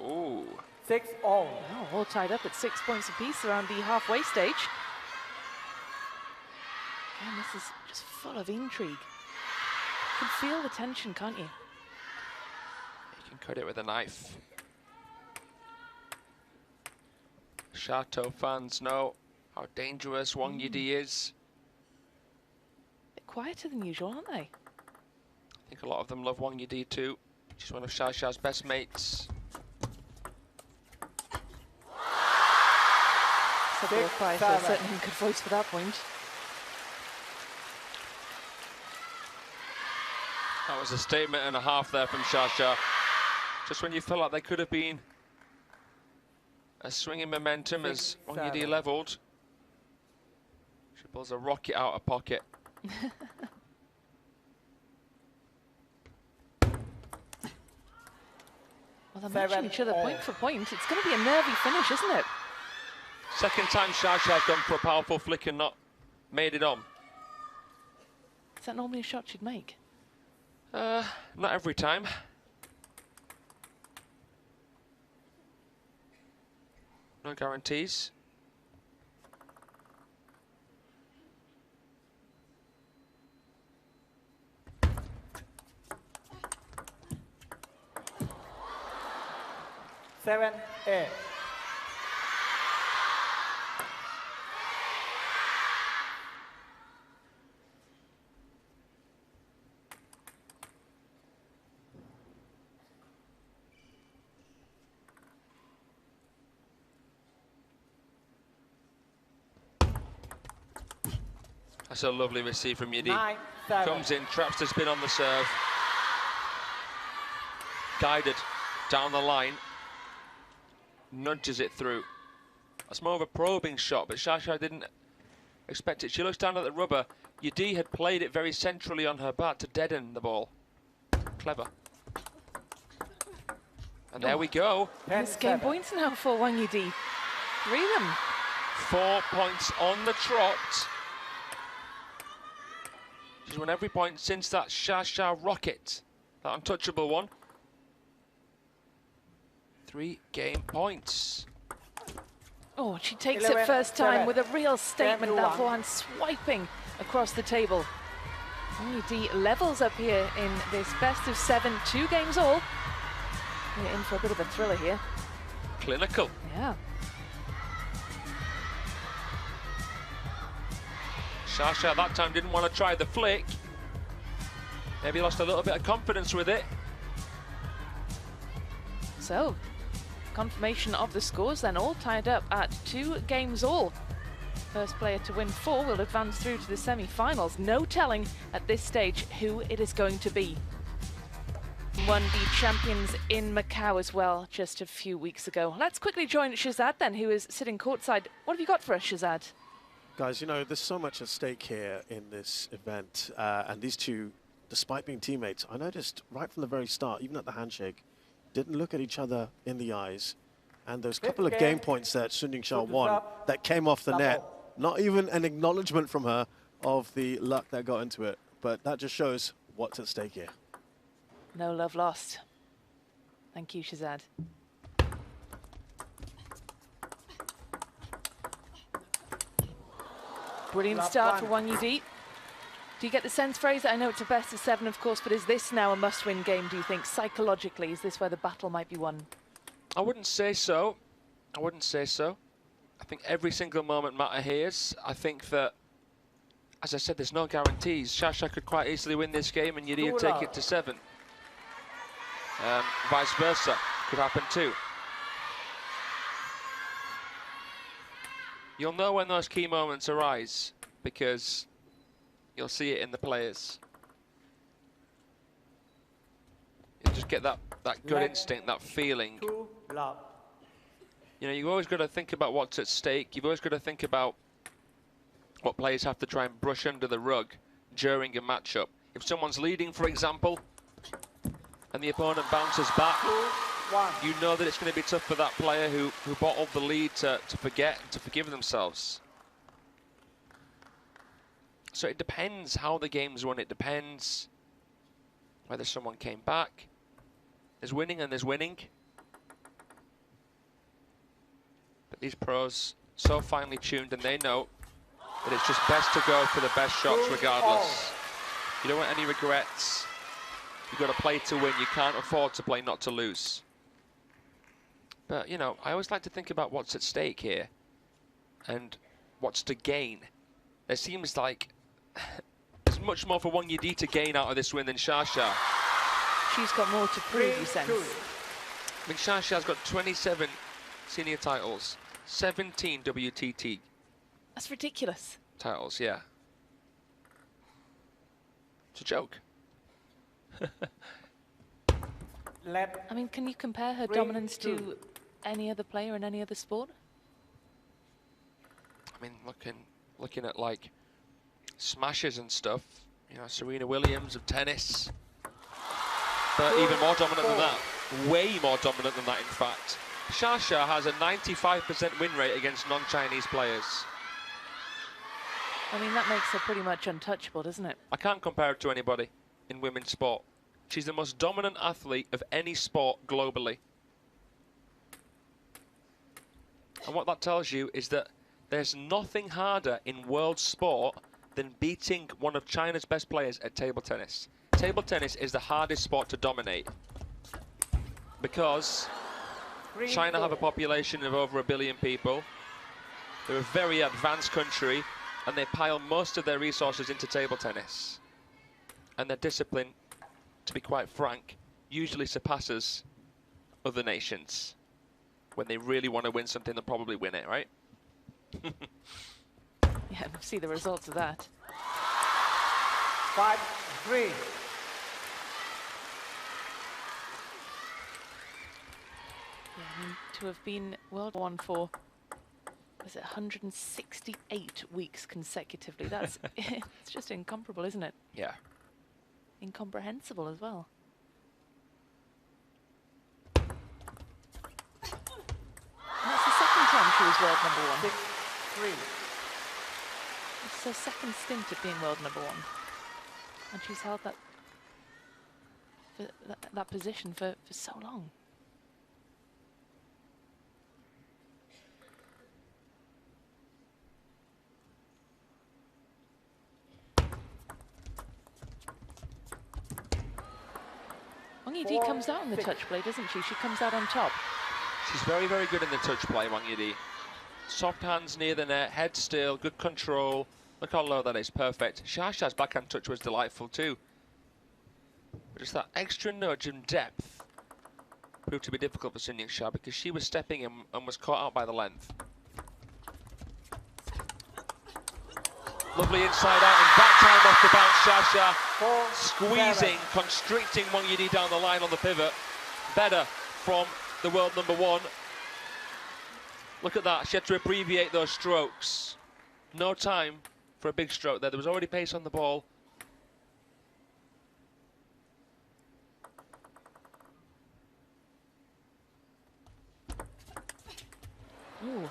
Ooh. 6-all. Oh, all tied up at 6 points apiece around the halfway stage. And this is just full of intrigue. You can feel the tension, can't you? You can cut it with a knife. Chateau fans know how dangerous Wang Yidi is. Bit quieter than usual, aren't they? I think a lot of them love Wang Yidi too. She's one of Shasha's best mates. Said they were quieter, certainly good voice for that point. That was a statement and a half there from Shasha. Just when you felt like they could have been a swinging momentum as Wang Yidi levelled. She pulls a rocket out of pocket. Well, they're matching each other point for point. It's going to be a nervy finish, isn't it? Second time Shasha's gone for a powerful flick and not made it on. Is that normally a shot she'd make? Not every time. No guarantees. Seven, 8. That's a lovely receive from Yidi. 9-7. Comes in, traps the spin on the serve. Guided down the line. Nudges it through. That's more of a probing shot, but Shasha didn't expect it. She looks down at the rubber. Yidi had played it very centrally on her bat to deaden the ball. Clever. And there we go. This game points now for Wang Yidi. 3 of them. 4 points on the trot. She's won every point since that Shasha rocket, that untouchable one. 3 game points. Oh, she takes 11, it first time 7. with a real statement. That 1. forehand swiping across the table. Wang Yidi levels up here in this best of 7, 2 games all. We're in for a bit of a thriller here. Clinical. Yeah. Shasha that time didn't want to try the flick. Maybe lost a little bit of confidence with it. So, confirmation of the scores then, all tied up at 2 games all. First player to win 4 will advance through to the semi-finals. No telling at this stage who it is going to be. Won the champions in Macau as well just a few weeks ago. Let's quickly join Shazad then, who is sitting courtside. What have you got for us, Shazad? Guys, you know, there's so much at stake here in this event. And these two, despite being teammates, I noticed right from the very start, even at the handshake, didn't look at each other in the eyes. And those couple of game points that Yingsha won that came off the net, not even an acknowledgement from her of the luck that got into it. But that just shows what's at stake here. No love lost. Thank you, Shazad. Brilliant start for Wang Yidi. Do you get the sense, Fraser? I know it's a best of 7, of course, but is this now a must-win game, do you think? Psychologically, is this where the battle might be won? I wouldn't say so. I wouldn't say so. I think every single moment matters here. I think that, as I said, there's no guarantees. Shasha could quite easily win this game and Yidi would take it to 7. Vice versa could happen too. You'll know when those key moments arise because you'll see it in the players. You just get that good instinct, that feeling. You know, you've always got to think about what's at stake. You've always got to think about what players have to try and brush under the rug during a matchup. If someone's leading, for example, and the opponent bounces back, you know that it's going to be tough for that player who bottled the lead to forget and to forgive themselves. So it depends how the game's won. It depends whether someone came back. There's winning and there's winning. But these pros, so finely tuned, and they know that it's just best to go for the best shots regardless. You don't want any regrets. You've got to play to win. You can't afford to play not to lose. But, you know, I always like to think about what's at stake here and what's to gain. It seems like there's much more for Wang Yidi to gain out of this win than Shasha. She's got more to prove, you sense. I mean, Shasha's got 27 senior titles, 17 WTT. That's ridiculous. Titles, yeah. It's a joke. I mean, can you compare her dominance to any other player in any other sport? I mean, looking at like smashes and stuff, you know, Serena Williams of tennis, but even more dominant than that, way more dominant than that, in fact. Shasha has a 95% win rate against non-Chinese players. I mean, that makes her pretty much untouchable, doesn't it? I can't compare her to anybody in women's sport. She's the most dominant athlete of any sport globally. And what that tells you is that there's nothing harder in world sport than beating one of China's best players at table tennis. Table tennis is the hardest sport to dominate because China have a population of over 1 billion people. They're a very advanced country and they pile most of their resources into table tennis. And their discipline, to be quite frank, usually surpasses other nations. When they really want to win something, they'll probably win it, right? Yeah, we'll see the results of that. 5-3. Yeah, I mean, to have been World War I for, was it 168 weeks consecutively? That's it's just incomparable, isn't it? Yeah. Incomprehensible as well. And that's the second time she was world number 1. 6-3. It's her second stint at being world number 1. And she's held that position for so long. Wang Yidi comes out on the touch play, doesn't she? She comes out on top. She's very, very good in the touch play, Wang Yidi. Soft hands near the net, head still, good control. Look how low that is, perfect. Shasha's backhand touch was delightful too. But just that extra nudge and depth proved to be difficult for Yingsha because she was stepping in and was caught out by the length. Lovely inside out and back time off the bounce. Xia squeezing, constricting Wang Yidi down the line on the pivot. Better from the world number 1. Look at that, she had to abbreviate those strokes. No time for a big stroke there. There was already pace on the ball. Ooh,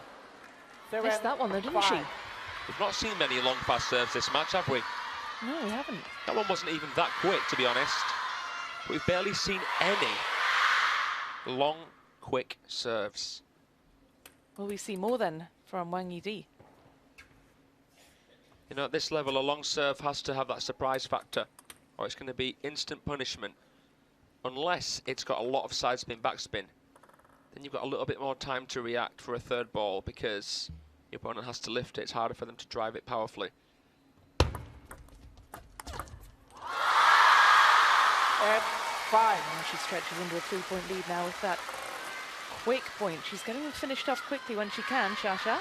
missed that one though, didn't she? We've not seen many long fast serves this match, have we? No, we haven't. That one wasn't even that quick, to be honest. But we've barely seen any long, quick serves. Will we see more then from Wang Yidi? You know, at this level, a long serve has to have that surprise factor, or it's going to be instant punishment. Unless it's got a lot of side spin, backspin, then you've got a little bit more time to react for a third ball because your opponent has to lift it. It's harder for them to drive it powerfully. And 5. And she stretches into a 3-point lead now with that quick point. She's getting them finished off quickly when she can, Xia.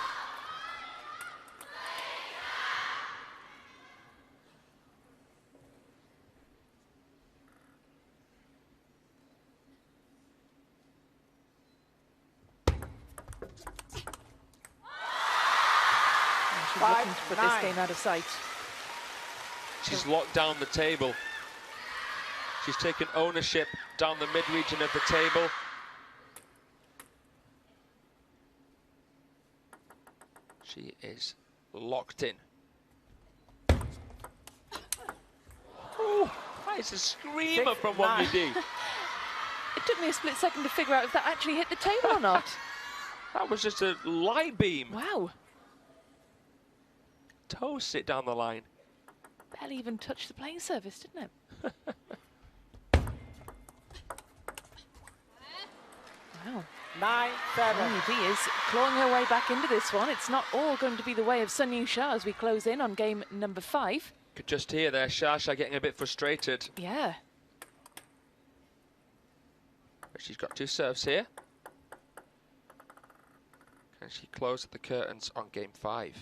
She's looking to put this game out of sight. She's locked down the table. She's taken ownership down the mid-region of the table. She is locked in. Oh, that is a screamer from Wang Yidi. It took me a split second to figure out if that actually hit the table or not. That was just a light beam. Wow. Toast it down the line. Barely even touched the playing surface, didn't it? Wow. 9-7. Wang Yidi is clawing her way back into this one. It's not all going to be the way of Sun Yingsha as we close in on game number 5. Could just hear there, Xia getting a bit frustrated. Yeah. But she's got 2 serves here. Can she close the curtains on game 5?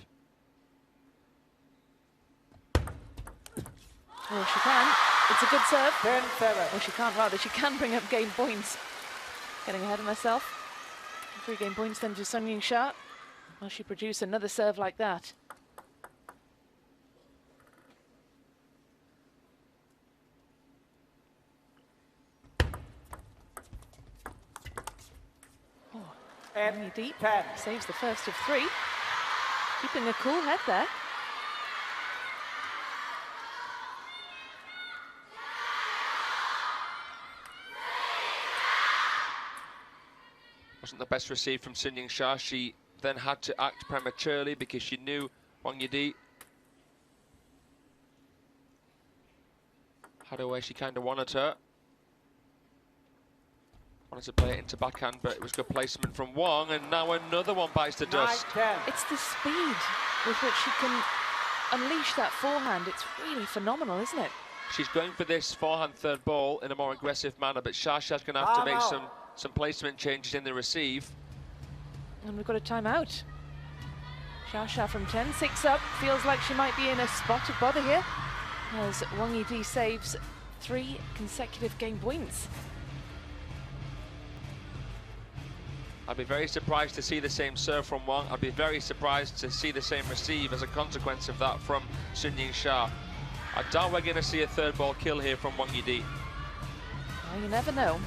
Oh, she can. It's a good serve. 10-7. Well, she can't, rather. She can bring up game points. Getting ahead of myself. 3 game points then to Sun Yingsha. Will she produce another serve like that? Oh, Wang Yidi 10. saves the first of 3. Keeping a cool head there. Wasn't the best received from Sun Yingsha. She then had to act prematurely because she knew Wang Yidi had a way she kind of wanted her. Wanted to play it into backhand, but it was good placement from Wang, and now another one bites the dust. 9-10. It's the speed with which she can unleash that forehand. It's really phenomenal, isn't it? She's going for this forehand third ball in a more aggressive manner, but Xia's going to have to make some placement changes in the receive. And we've got a timeout. Xia from 10, 6 up. Feels like she might be in a spot of bother here as Wang Yidi saves 3 consecutive game points. I'd be very surprised to see the same serve from Wang. I'd be very surprised to see the same receive as a consequence of that from Sun Yingsha. I doubt we're going to see a third ball kill here from Wang Yidi. Well, you never know.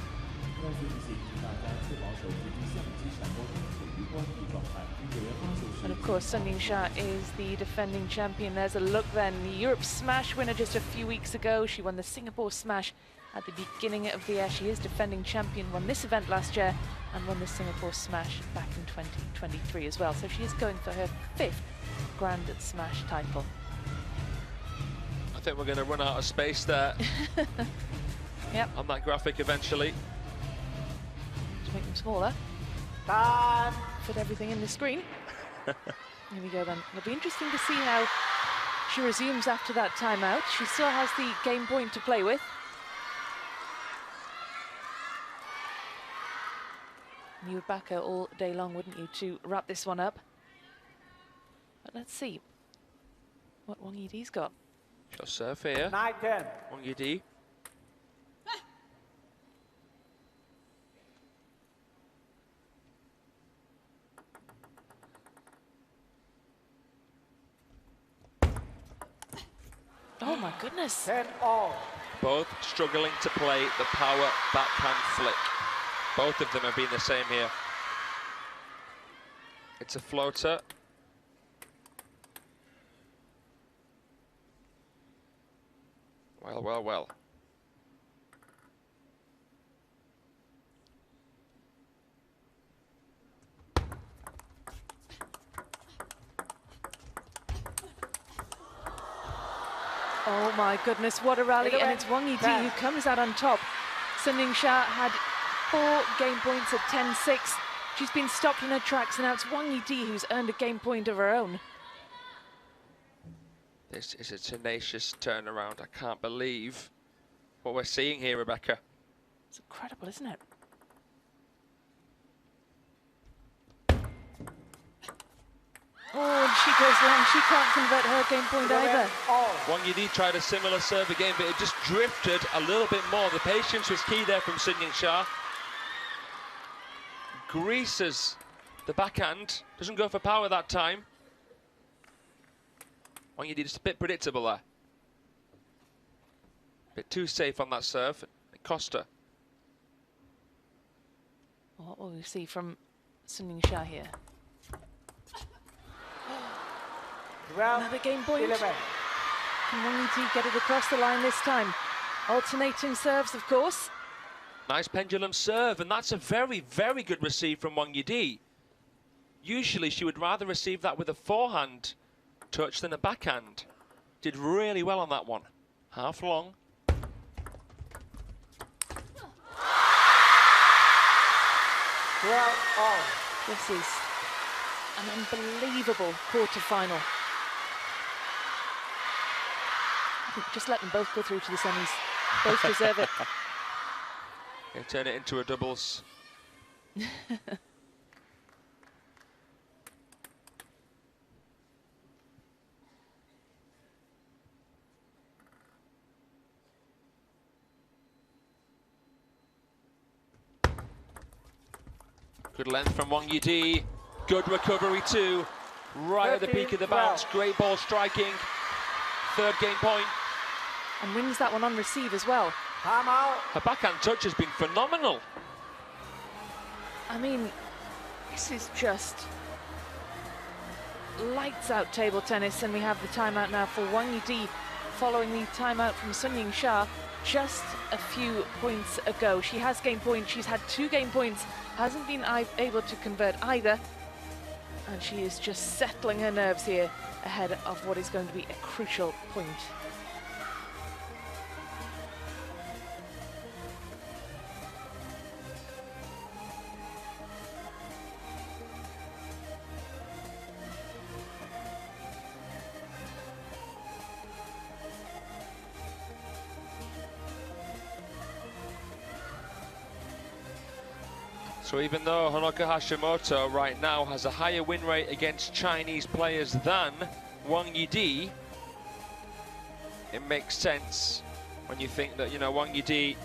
And of course, Sun Yingsha is the defending champion. There's a look then. The Europe Smash winner just a few weeks ago. She won the Singapore Smash at the beginning of the year. She is defending champion, won this event last year and won the Singapore Smash back in 2023 as well. So she is going for her 5th Grand Smash title. I think we're going to run out of space there. Yep. On that graphic eventually. To make them smaller. Time. Fit everything in the screen. Here we go then. It'll be interesting to see how she resumes after that timeout. She still has the game point to play with. You would back her all day long, wouldn't you, to wrap this one up? But let's see what Wang Yidi's got. Just serve here. 9-10. Wang Yidi. Oh my goodness. 10-all. Both struggling to play the power backhand flick. Both of them have been the same here. It's a floater. Well, well, well. Oh my goodness, what a rally, and it's Wang Yidi who comes out on top. Sun Yingsha had 4 game points at 10-6. She's been stopped in her tracks, and now it's Wang Yidi who's earned a game point of her own. This is a tenacious turnaround. I can't believe what we're seeing here, Rebecca. It's incredible, isn't it? Oh, and she goes long. She can't convert her game point either. Wang Yidi tried a similar serve again, but it just drifted a little bit more. The patience was key there from Sun Yingsha. Greases the backhand. Doesn't go for power that time. Wang Yidi just a bit predictable there. A bit too safe on that serve. It cost her. What will we see from Sun Yingsha here? Another game point. 11. Can Wang Yidi get it across the line this time? Alternating serves, of course. Nice pendulum serve, and that's a very, very good receive from Wang Yidi. Usually she would rather receive that with a forehand touch than a backhand. Did really well on that one. Half long. This is an unbelievable quarter-final. Just let them both go through to the semis. Both deserve it. Yeah, turn it into a doubles. Good length from Wang Yidi. Good recovery too. Right at the peak of the bounce. Great ball striking. 3rd game point. And wins that one on receive as well. Time out. Her backhand touch has been phenomenal. I mean, this is just lights out table tennis, and we have the timeout now for Wang Yidi following the timeout from Sun Yingsha just a few points ago. She has game point, she's had 2 game points, hasn't been able to convert either, and she is just settling her nerves here ahead of what is going to be a crucial point. So even though Honoka Hashimoto right now has a higher win rate against Chinese players than Wang Yidi, it makes sense when you think that, you know, Wang Yidi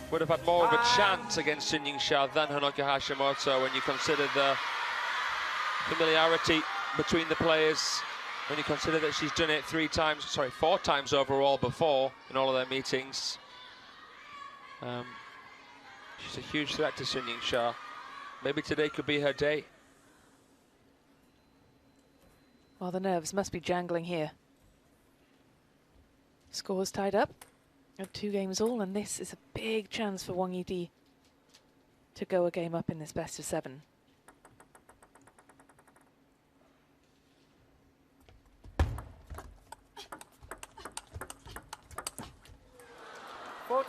would have had more of a chance against Sun Yingsha than Honoka Hashimoto when you consider the familiarity between the players, when you consider that she's done it 4 times overall before in all of their meetings. She's a huge threat to Sun Yingsha. Maybe today could be her day. Well, the nerves must be jangling here. Scores tied up at 2 games all, and this is a big chance for Wang Yidi to go a game up in this best of 7.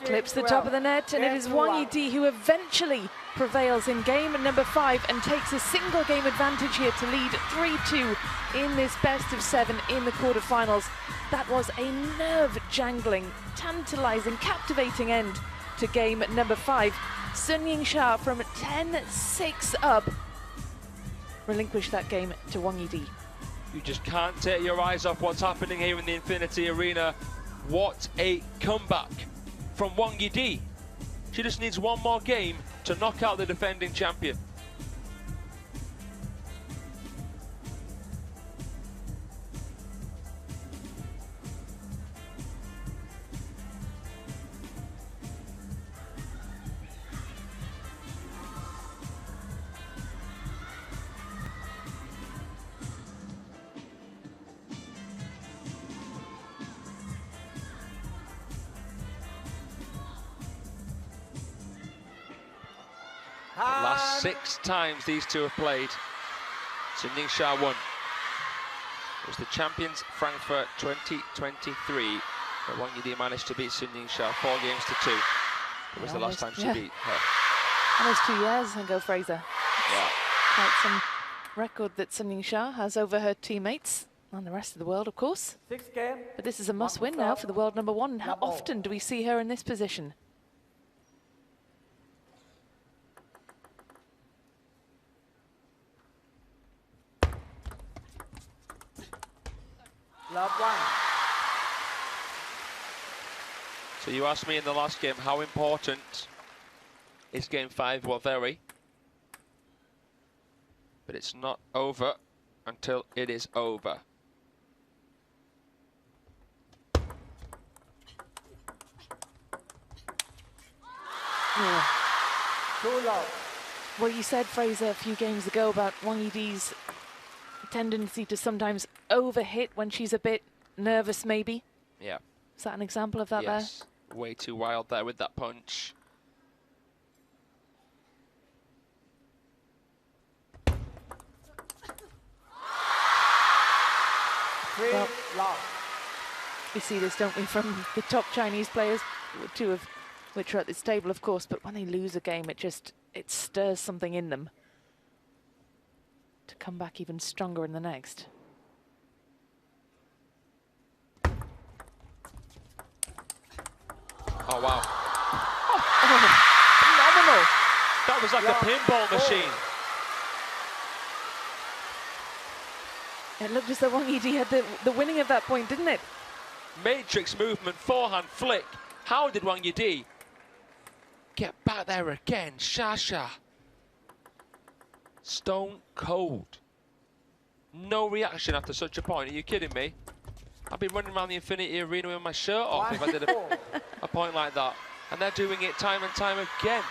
Clips the top of the net, and it is Wang Yidi who eventually prevails in game number 5 and takes a single game advantage here to lead 3-2 in this best of 7 in the quarterfinals. That was a nerve-jangling, tantalizing, captivating end to game number 5. Sun Yingsha from 10-6 up relinquished that game to Wang Yidi. You just can't take your eyes off what's happening here in the Infinity Arena. What a comeback from Wang Yidi. She just needs one more game to knock out the defending champion. Last 6 times these two have played, Sun Yingsha won. It was the champions Frankfurt 2023, but Wang Yidi managed to beat Sun Yingsha 4 games to 2. It was the last time she beat her. Almost 2 years ago, Fraser. Yeah. Quite some record that Sun Yingsha has over her teammates and the rest of the world, of course. 6 game. But this is a must-win now for the world #1. How often do we see her in this position? Love 1. So you asked me in the last game, how important is game 5? Well, very. But it's not over until it is over. Yeah. Too low. Well, you said, Fraser, a few games ago about Wang Yidi's tendency to sometimes overhit when she's a bit nervous, maybe. Yeah. Is that an example of that Yes. Way too wild there with that punch. Well, Love. we see this, don't we, from the top Chinese players, 2 of which are at this table, of course, but when they lose a game, it stirs something in them to come back even stronger in the next. Oh, wow. Phenomenal! That was like a pinball machine. It looked as though Wang Yidi had the winning at that point, didn't it? Matrix movement, forehand flick. How did Wang Yidi get back there again? Shasha. Stone cold. No reaction after such a point. Are you kidding me? I'd be running around the Infinity Arena with my shirt off if I did a point like that. And they're doing it time and time again.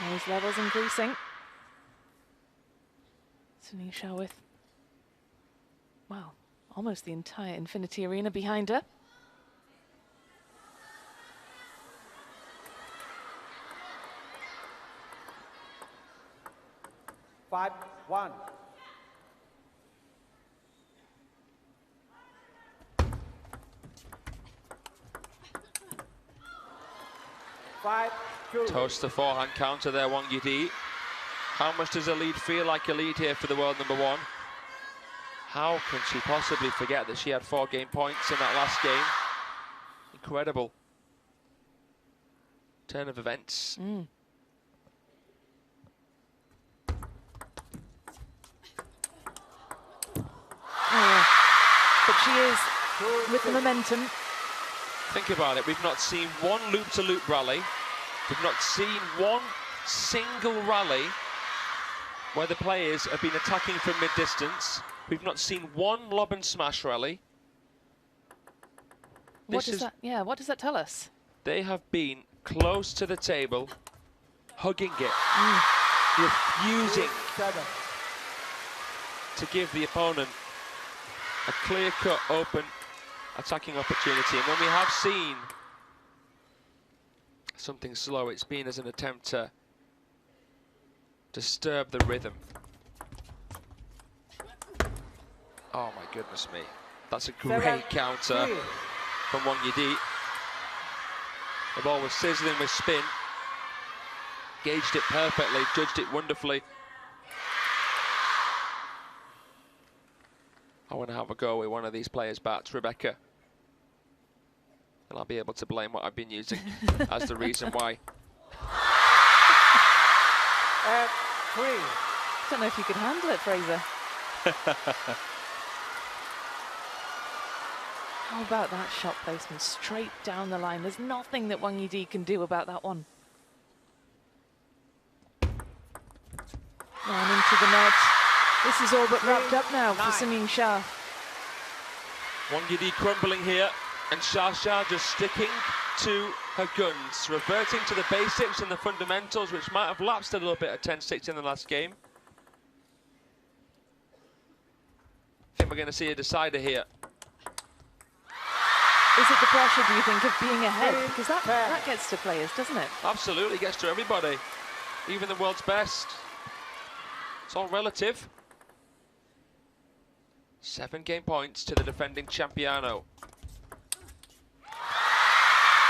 Those levels increasing. Sun Yingsha with, well, almost the entire Infinity Arena behind her. Five, 1. Five, 2. Toast the forehand counter there, Wang Yidi. How much does a lead feel like a lead here for the world #1? How can she possibly forget that she had 4 game points in that last game? Incredible turn of events. But she is with the momentum. Think about it, we've not seen one loop-to-loop rally. We've not seen one single rally where the players have been attacking from mid-distance. We've not seen one lob and smash rally. What does that tell us? They have been close to the table, hugging it, refusing to give the opponent a clear-cut, open attacking opportunity. And when we have seen something slow, it's been as an attempt to disturb the rhythm. Oh my goodness me. That's a great counter from Wang Yidi. The ball was sizzling with spin. Gauged it perfectly, judged it wonderfully. I want to have a go with one of these players' bats, Rebecca. And I'll be able to blame what I've been using as the reason why. At 3. Don't know if you could handle it, Fraser. How about that shot placement straight down the line? There's nothing that Wang Yidi can do about that one. And into the net. This is all but wrapped up now for Sun Yingsha. Wang Yidi crumbling here, and Xia just sticking to her guns, reverting to the basics and the fundamentals, which might have lapsed a little bit at 10-6 in the last game. I think we're going to see a decider here. Is it the pressure, do you think, of being ahead? Because that gets to players, doesn't it? Absolutely, gets to everybody, even the world's best. It's all relative. 7 game points to the defending Champiano.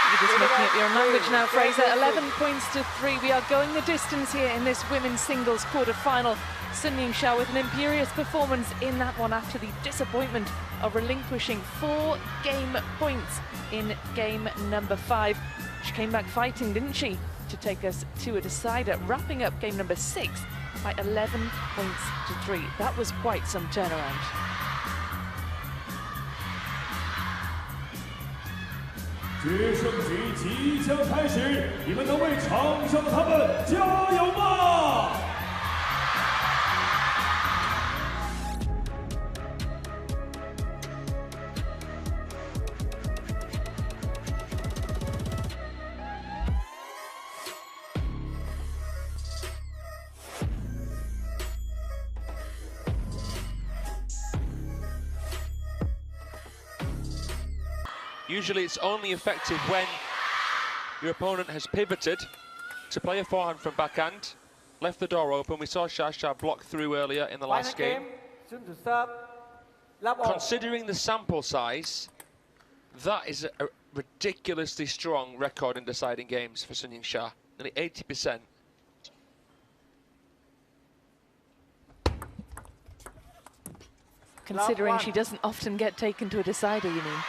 You're just looking at your own language now, Fraser. 11 points to 3. We are going the distance here in this women's singles quarter-final. Sun Yingsha with an imperious performance in that one after the disappointment of relinquishing 4 game points in game number 5. She came back fighting, didn't she, to take us to a decider, wrapping up game number 6 by 11 points to 3. That was quite some turnaround. 决胜局即将开始，你们能为场上的他们加油吗？ Usually it's only effective when your opponent has pivoted to play a forehand from backhand, left the door open. We saw Xia block through earlier in the last game. Considering the sample size, that is a ridiculously strong record in deciding games for Sun Yingsha, nearly 80%. Considering she doesn't often get taken to a decider, you mean?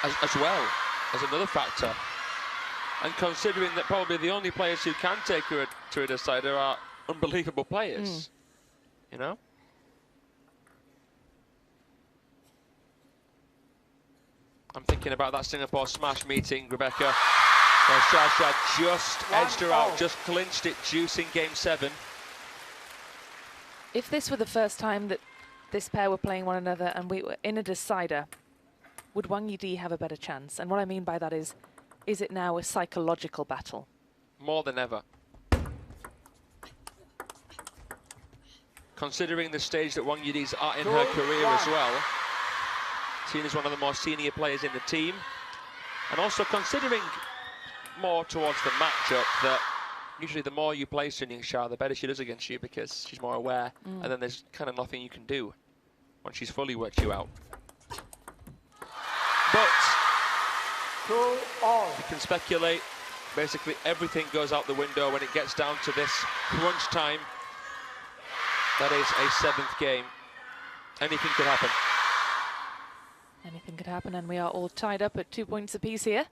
As well as another factor, and considering that probably the only players who can take her to a decider are unbelievable players, you know. I'm thinking about that Singapore Smash meeting, Rebecca, where Xia just edged her out, just clinched it, juicing game 7. If this were the first time that this pair were playing one another and we were in a decider, would Wang Yidi have a better chance? And what I mean by that is it now a psychological battle? More than ever. Considering the stage that Wang Yidi's at in her career as well, seen as one of the more senior players in the team, and also considering more towards the matchup that usually the more you play Sun Yingsha, the better she does against you because she's more aware, and then there's kind of nothing you can do once she's fully worked you out. But you can speculate. Basically, everything goes out the window when it gets down to this crunch time. That is a 7th game. Anything could happen. Anything could happen, and we are all tied up at 2 points apiece here.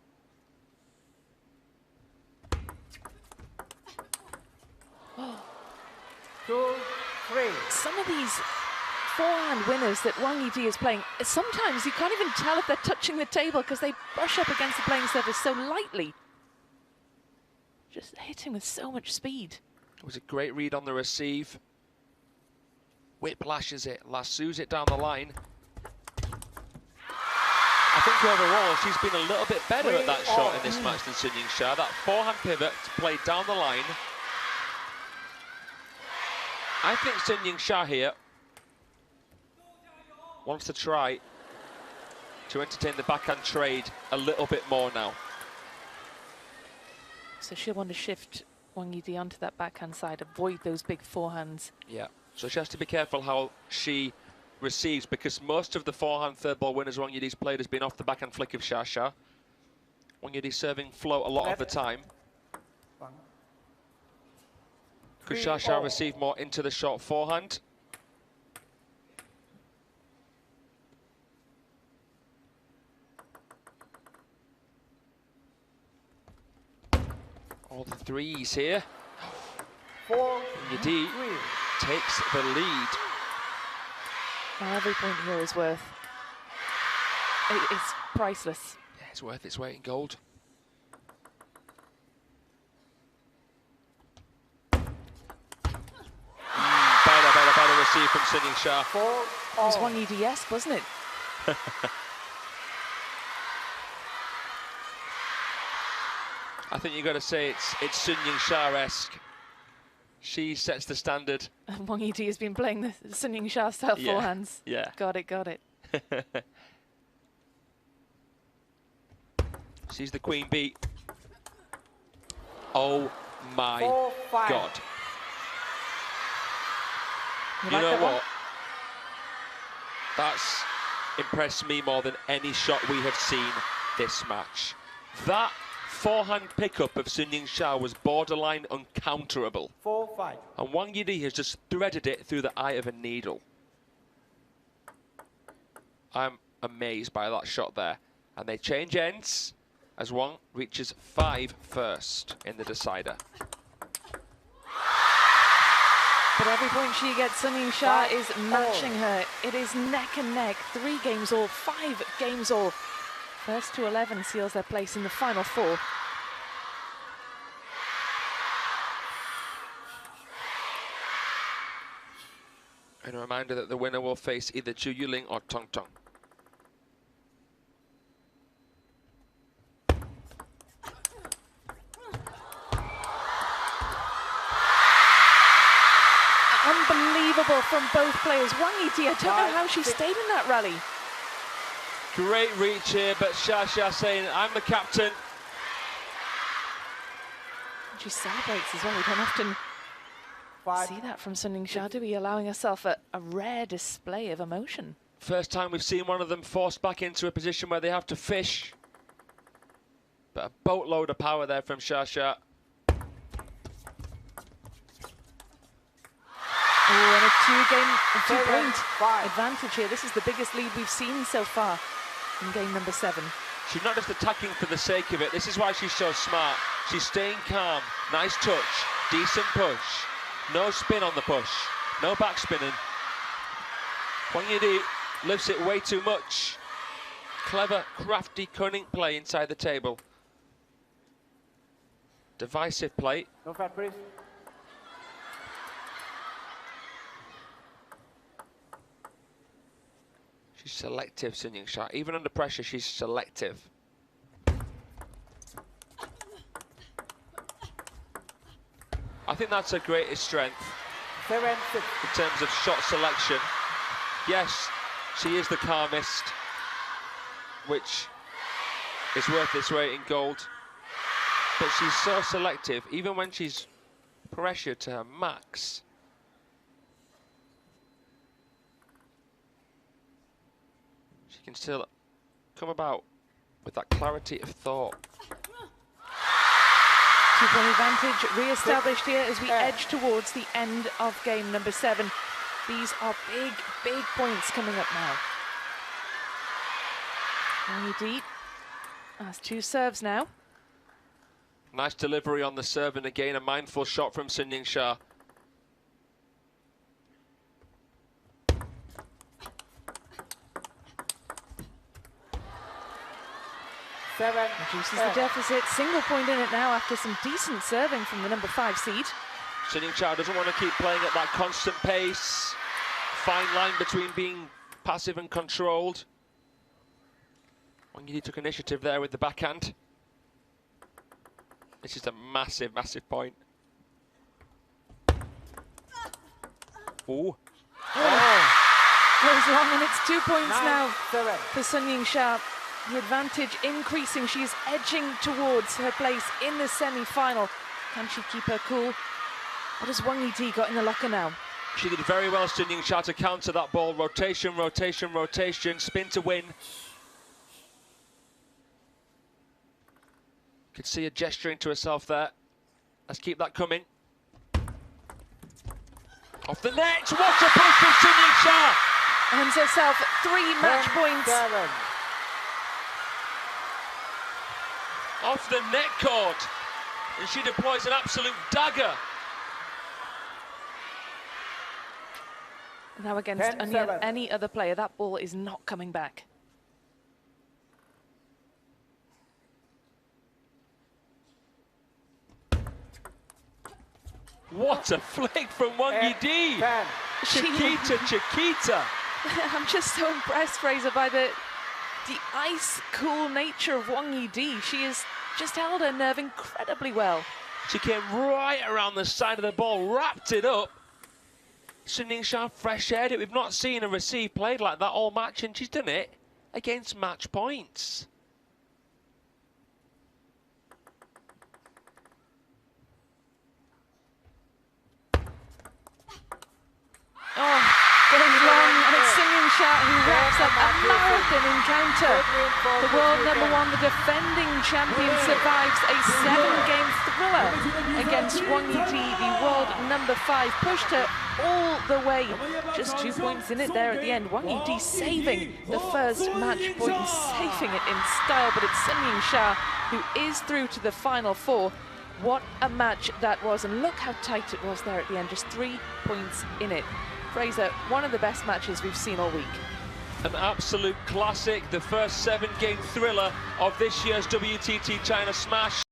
Some of these forehand winners that Wang Yidi is playing, sometimes you can't even tell if they're touching the table because they brush up against the playing surface so lightly. Just hitting with so much speed. It was a great read on the receive. Whiplashes it, lassos it down the line. I think overall she's been a little bit better at that shot in this match than Sun Yingsha. That forehand pivot played down the line. I think Sun Yingsha here wants to try to entertain the backhand trade a little bit more now. So she'll want to shift Wang Yidi onto that backhand side, avoid those big forehands. Yeah, so she has to be careful how she receives, because most of the forehand third ball winners Wang Yidi's played has been off the backhand flick of Xia. Wang Yidi serving float a lot of the time. Could Xia receive more into the short forehand? All the threes here. Yidi takes the lead. Now every point here is worth. It's priceless. Yeah, it's worth its weight in gold. Better receive from Yingsha. It was Wang Yidi-esque, wasn't it? I think you've got to say it's Sun Yingsha-esque. She sets the standard. And Wang Yidi has been playing the Sun Yingsha style forehands. Yeah. Got it. She's the queen bee. Oh my God. You know what? That's impressed me more than any shot we have seen this match. That forehand pickup of Sun Yingsha was borderline uncounterable. 4-5. And Wang Yidi has just threaded it through the eye of a needle. I'm amazed by that shot there. And they change ends as Wang reaches 5 first in the decider. But every point she gets, Sun Yingsha is matching her. It is neck and neck. 3 games all, 5 games all. First to 11 seals their place in the final 4. And a reminder that the winner will face either Chu Yuling or Tong Tong. Unbelievable from both players. Wang Yidi, I don't know how she stayed in that rally. Great reach here, but Xia saying, I'm the captain. She celebrates as well. We don't often see that from Sun Yingsha, do we? Allowing herself a rare display of emotion. First time we've seen one of them forced back into a position where they have to fish. But a boatload of power there from Xia. Oh, and a two-point advantage here. This is the biggest lead we've seen so far in game number 7. She's not just attacking for the sake of it. This is why she's so smart. She's staying calm. Nice touch. Decent push. No spin on the push. No back spinning. Wang Yidi lifts it way too much. Clever, crafty, cunning play inside the table. Divisive play. No fat, please. She's selective, Sun Yingsha. Even under pressure, she's selective. I think that's her greatest strength 7-6. in terms of shot selection. Yes, she is the calmest, which is worth its weight in gold. But she's so selective, even when she's pressured to her max. She can still come about with that clarity of thought. 2-point advantage re-established here as we edge towards the end of game number 7. These are big, big points coming up now. Wang Yidi has 2 serves now. Nice delivery on the serve, and again a mindful shot from Sun Yingsha. Reduces the deficit, single point in it now after some decent serving from the number 5 seed. Sun Yingsha doesn't want to keep playing at that constant pace. Fine line between being passive and controlled. Wang Yidi took initiative there with the backhand. This is a massive, massive point. Ooh. Goes long, and it's 2 points now 7. for Sun Yingsha. The advantage increasing. She's edging towards her place in the semi-final. Can she keep her cool? What has Wang Yidi got in the locker now? She did very well, Yingsha, to counter that ball. Rotation, rotation, rotation, spin to win. Could see her gesturing to herself there. Let's keep that coming. Off the net, what a push from Yingsha! Earns herself 3 match points. Off the net cord, and she deploys an absolute dagger. Now against any other player, that ball is not coming back. What a flick from Wang Yidi! Chiquita. I'm just so impressed, Fraser, by the ice-cool nature of Wang Yidi. She has just held her nerve incredibly well. She came right around the side of the ball, wrapped it up. Yingsha fresh-aired it. We've not seen a receive played like that all match, and she's done it against match points. Oh, goes long, and it's Yingsha who wraps up a marathon encounter. The world #1, the defending champion, survives a 7-game thriller against Wang Yidi, the world #5. Pushed her all the way. Just 2 points in it there at the end. Wang Yidi saving the first match point and saving it in style, but it's Yingsha who is through to the final 4. What a match that was, and look how tight it was there at the end. Just 3 points in it. Fraser, one of the best matches we've seen all week. An absolute classic, the first 7-game thriller of this year's WTT China Smash.